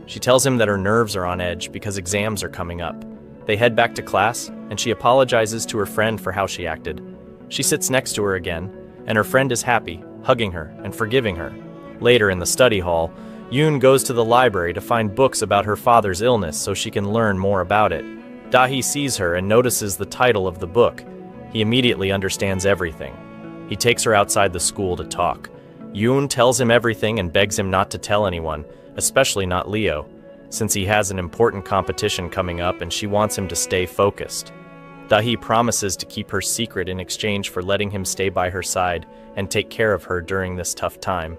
She tells him that her nerves are on edge because exams are coming up. They head back to class, and she apologizes to her friend for how she acted. She sits next to her again, and her friend is happy, hugging her and forgiving her. Later in the study hall, Yoon goes to the library to find books about her father's illness so she can learn more about it. Dahi sees her and notices the title of the book. He immediately understands everything. He takes her outside the school to talk. Yoon tells him everything and begs him not to tell anyone, especially not Leo, since he has an important competition coming up and she wants him to stay focused. Dahi promises to keep her secret in exchange for letting him stay by her side and take care of her during this tough time.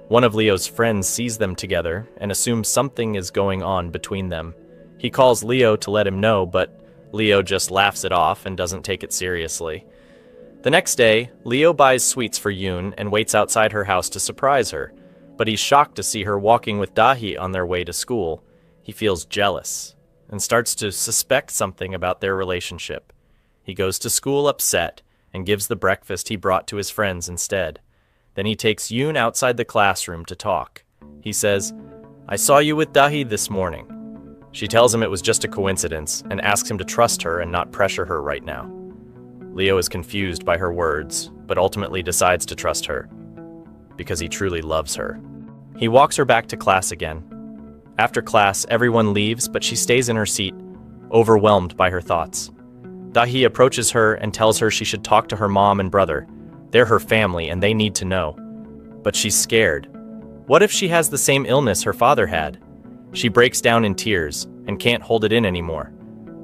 One of Leo's friends sees them together and assumes something is going on between them. He calls Leo to let him know, but Leo just laughs it off and doesn't take it seriously. The next day, Leo buys sweets for Yoon and waits outside her house to surprise her, but he's shocked to see her walking with Dahi on their way to school. He feels jealous and starts to suspect something about their relationship. He goes to school upset and gives the breakfast he brought to his friends instead. Then he takes Yoon outside the classroom to talk. He says, "I saw you with Dahi this morning." She tells him it was just a coincidence and asks him to trust her and not pressure her right now. Leo is confused by her words, but ultimately decides to trust her because he truly loves her. He walks her back to class again. After class, everyone leaves, but she stays in her seat, overwhelmed by her thoughts. Dahi approaches her and tells her she should talk to her mom and brother. They're her family and they need to know. But she's scared. What if she has the same illness her father had? She breaks down in tears and can't hold it in anymore.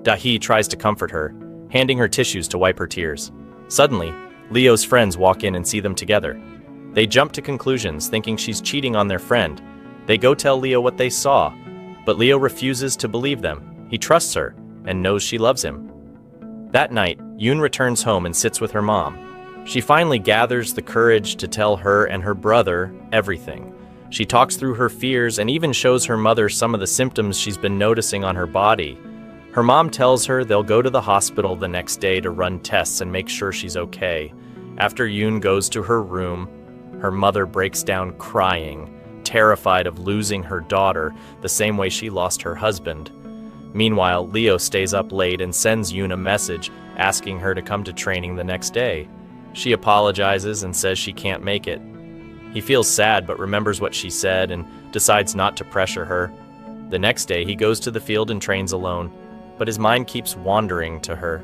Dahi tries to comfort her, handing her tissues to wipe her tears. Suddenly, Leo's friends walk in and see them together. They jump to conclusions, thinking she's cheating on their friend. They go tell Leo what they saw, but Leo refuses to believe them. He trusts her and knows she loves him. That night, Yoon returns home and sits with her mom. She finally gathers the courage to tell her and her brother everything. She talks through her fears and even shows her mother some of the symptoms she's been noticing on her body. Her mom tells her they'll go to the hospital the next day to run tests and make sure she's okay. After Yoon goes to her room, her mother breaks down crying, terrified of losing her daughter the same way she lost her husband. Meanwhile, Leo stays up late and sends Yoon a message asking her to come to training the next day. She apologizes and says she can't make it. He feels sad but remembers what she said and decides not to pressure her. The next day, he goes to the field and trains alone, but his mind keeps wandering to her.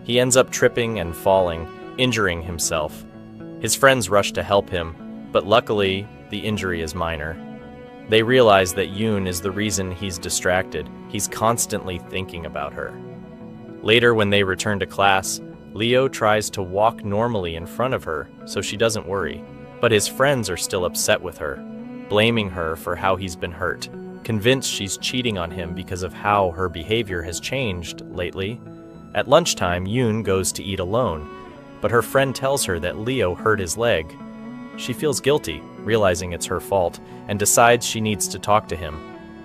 He ends up tripping and falling, injuring himself. His friends rush to help him, but luckily, the injury is minor. They realize that Yoon is the reason he's distracted. He's constantly thinking about her. Later, when they return to class, Leo tries to walk normally in front of her so she doesn't worry, but his friends are still upset with her, blaming her for how he's been hurt, convinced she's cheating on him because of how her behavior has changed lately. At lunchtime, Yoon goes to eat alone, but her friend tells her that Leo hurt his leg. She feels guilty, realizing it's her fault, and decides she needs to talk to him.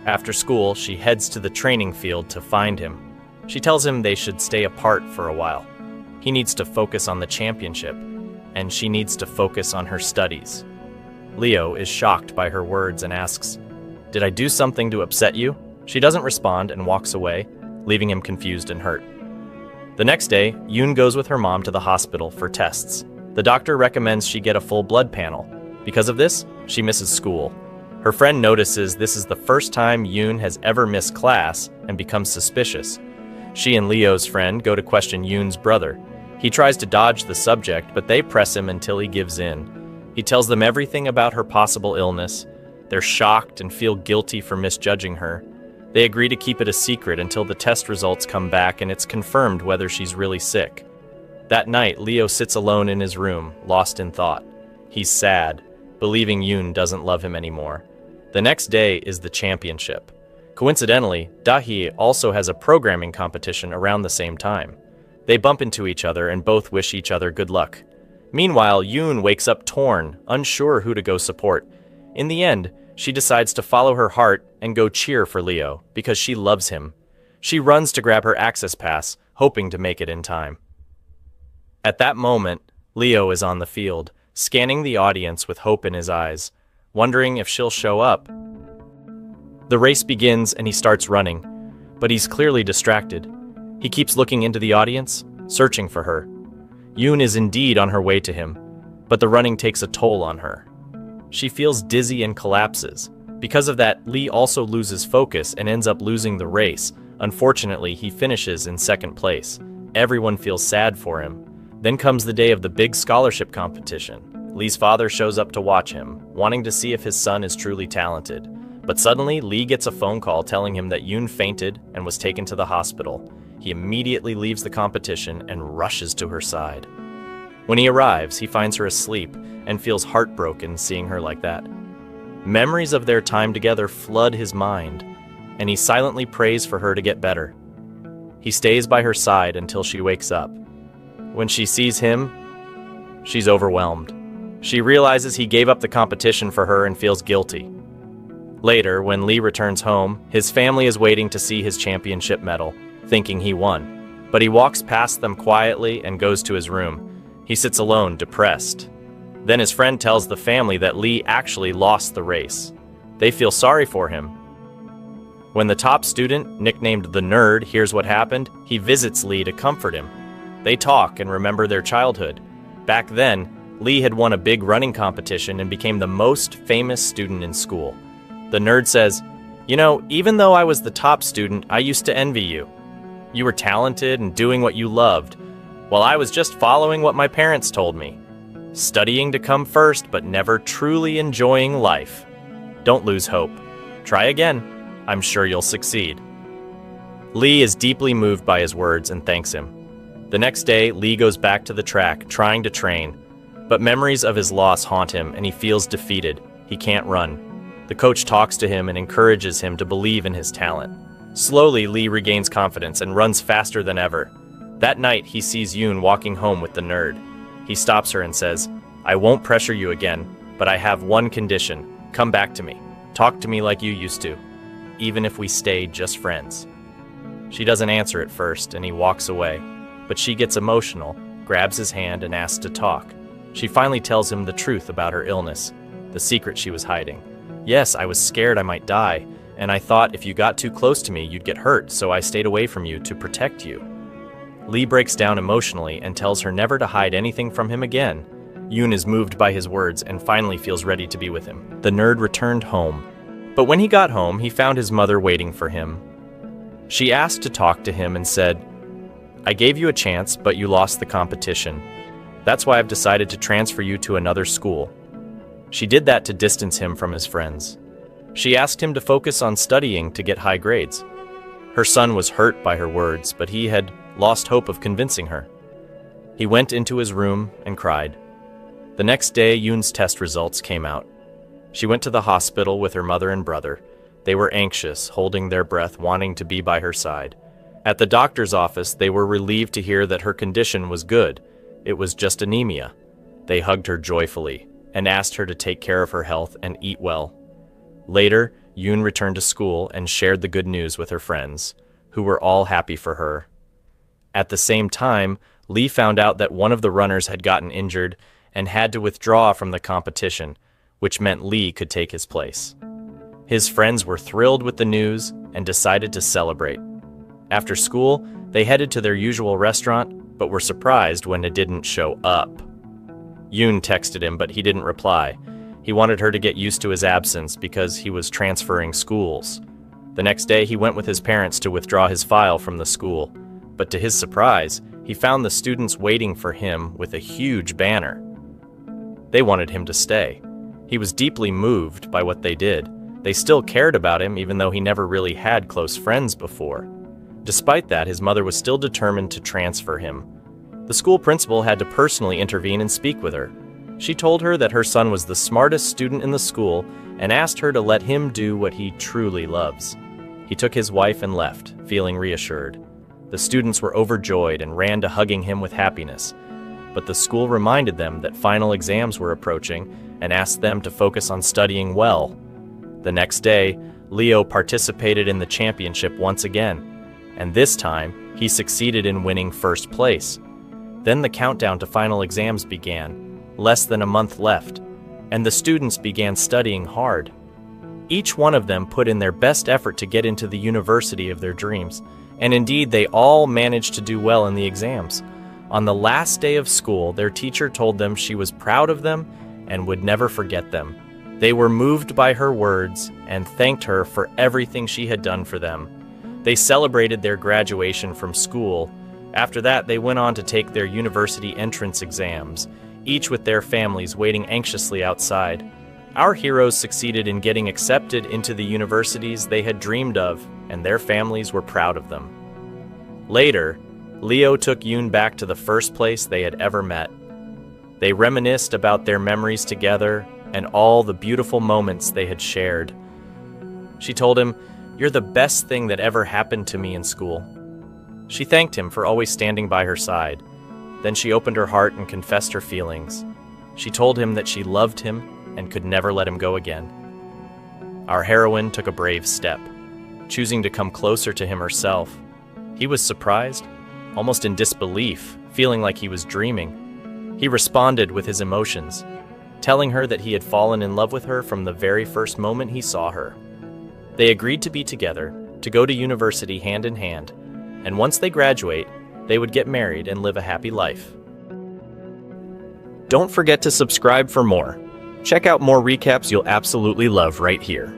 After school, she heads to the training field to find him. She tells him they should stay apart for a while. He needs to focus on the championship, and she needs to focus on her studies. Leo is shocked by her words and asks, "Did I do something to upset you?" She doesn't respond and walks away, leaving him confused and hurt. The next day, Yoon goes with her mom to the hospital for tests. The doctor recommends she get a full blood panel. Because of this, she misses school. Her friend notices this is the first time Yoon has ever missed class and becomes suspicious. She and Leo's friend go to question Yoon's brother. He tries to dodge the subject, but they press him until he gives in. He tells them everything about her possible illness. They're shocked and feel guilty for misjudging her. They agree to keep it a secret until the test results come back and it's confirmed whether she's really sick. That night, Leo sits alone in his room, lost in thought. He's sad, believing Yoon doesn't love him anymore. The next day is the championship. Coincidentally, Dahi also has a programming competition around the same time. They bump into each other and both wish each other good luck. Meanwhile, Yoon wakes up torn, unsure who to go support. In the end, she decides to follow her heart and go cheer for Leo because she loves him. She runs to grab her access pass, hoping to make it in time. At that moment, Leo is on the field, scanning the audience with hope in his eyes, wondering if she'll show up. The race begins and he starts running, but he's clearly distracted. He keeps looking into the audience, searching for her. Yoon is indeed on her way to him, but the running takes a toll on her. She feels dizzy and collapses. Because of that, Lee also loses focus and ends up losing the race. Unfortunately, he finishes in second place. Everyone feels sad for him. Then comes the day of the big scholarship competition. Lee's father shows up to watch him, wanting to see if his son is truly talented. But suddenly, Lee gets a phone call telling him that Yoon fainted and was taken to the hospital. He immediately leaves the competition and rushes to her side. When he arrives, he finds her asleep and feels heartbroken seeing her like that. Memories of their time together flood his mind, and he silently prays for her to get better. He stays by her side until she wakes up. When she sees him, she's overwhelmed. She realizes he gave up the competition for her and feels guilty. Later, when Lee returns home, his family is waiting to see his championship medal, thinking he won. But he walks past them quietly and goes to his room. He sits alone, depressed. Then his friend tells the family that Lee actually lost the race. They feel sorry for him. When the top student, nicknamed the Nerd, hears what happened, he visits Lee to comfort him. They talk and remember their childhood. Back then, Lee had won a big running competition and became the most famous student in school. The Nerd says, You know, even though I was the top student, I used to envy you. You were talented and doing what you loved, while I was just following what my parents told me. Studying to come first, but never truly enjoying life. Don't lose hope. Try again. I'm sure you'll succeed." Lee is deeply moved by his words and thanks him. The next day, Lee goes back to the track, trying to train. But memories of his loss haunt him, and he feels defeated. He can't run. The coach talks to him and encourages him to believe in his talent. Slowly, Lee regains confidence and runs faster than ever. That night, he sees Yoon walking home with the nerd. He stops her and says, "I won't pressure you again, but I have one condition. Come back to me. Talk to me like you used to, even if we stay just friends." She doesn't answer at first, and he walks away. But she gets emotional, grabs his hand, and asks to talk. She finally tells him the truth about her illness, the secret she was hiding. "Yes, I was scared I might die, and I thought if you got too close to me, you'd get hurt, so I stayed away from you to protect you." Lee breaks down emotionally and tells her never to hide anything from him again. Yoon is moved by his words and finally feels ready to be with him. The nerd returned home. But when he got home, he found his mother waiting for him. She asked to talk to him and said, "I gave you a chance, but you lost the competition. That's why I've decided to transfer you to another school." She did that to distance him from his friends. She asked him to focus on studying to get high grades. Her son was hurt by her words, but he had lost hope of convincing her. He went into his room and cried. The next day, Yoon's test results came out. She went to the hospital with her mother and brother. They were anxious, holding their breath, wanting to be by her side. At the doctor's office, they were relieved to hear that her condition was good. It was just anemia. They hugged her joyfully and asked her to take care of her health and eat well. Later, Yoon returned to school and shared the good news with her friends, who were all happy for her. At the same time, Lee found out that one of the runners had gotten injured and had to withdraw from the competition, which meant Lee could take his place. His friends were thrilled with the news and decided to celebrate. After school, they headed to their usual restaurant, but were surprised when it didn't show up. Yoon texted him, but he didn't reply. He wanted her to get used to his absence because he was transferring schools. The next day, he went with his parents to withdraw his file from the school. But to his surprise, he found the students waiting for him with a huge banner. They wanted him to stay. He was deeply moved by what they did. They still cared about him even though he never really had close friends before. Despite that, his mother was still determined to transfer him. The school principal had to personally intervene and speak with her. She told her that her son was the smartest student in the school and asked her to let him do what he truly loves. He took his wife and left, feeling reassured. The students were overjoyed and ran to hugging him with happiness. But the school reminded them that final exams were approaching and asked them to focus on studying well. The next day, Leo participated in the championship once again, and this time, he succeeded in winning first place. Then the countdown to final exams began, less than a month left, and the students began studying hard. Each one of them put in their best effort to get into the university of their dreams, and indeed they all managed to do well in the exams. On the last day of school, their teacher told them she was proud of them and would never forget them. They were moved by her words and thanked her for everything she had done for them. They celebrated their graduation from school. After that, they went on to take their university entrance exams, each with their families waiting anxiously outside. Our heroes succeeded in getting accepted into the universities they had dreamed of, and their families were proud of them. Later, Leo took Yoon back to the first place they had ever met. They reminisced about their memories together and all the beautiful moments they had shared. She told him, "You're the best thing that ever happened to me in school." She thanked him for always standing by her side. Then she opened her heart and confessed her feelings. She told him that she loved him and could never let him go again. Our heroine took a brave step, choosing to come closer to him herself. He was surprised, almost in disbelief, feeling like he was dreaming. He responded with his emotions, telling her that he had fallen in love with her from the very first moment he saw her. They agreed to be together, to go to university hand in hand, and once they graduate, they would get married and live a happy life. Don't forget to subscribe for more. Check out more recaps you'll absolutely love right here.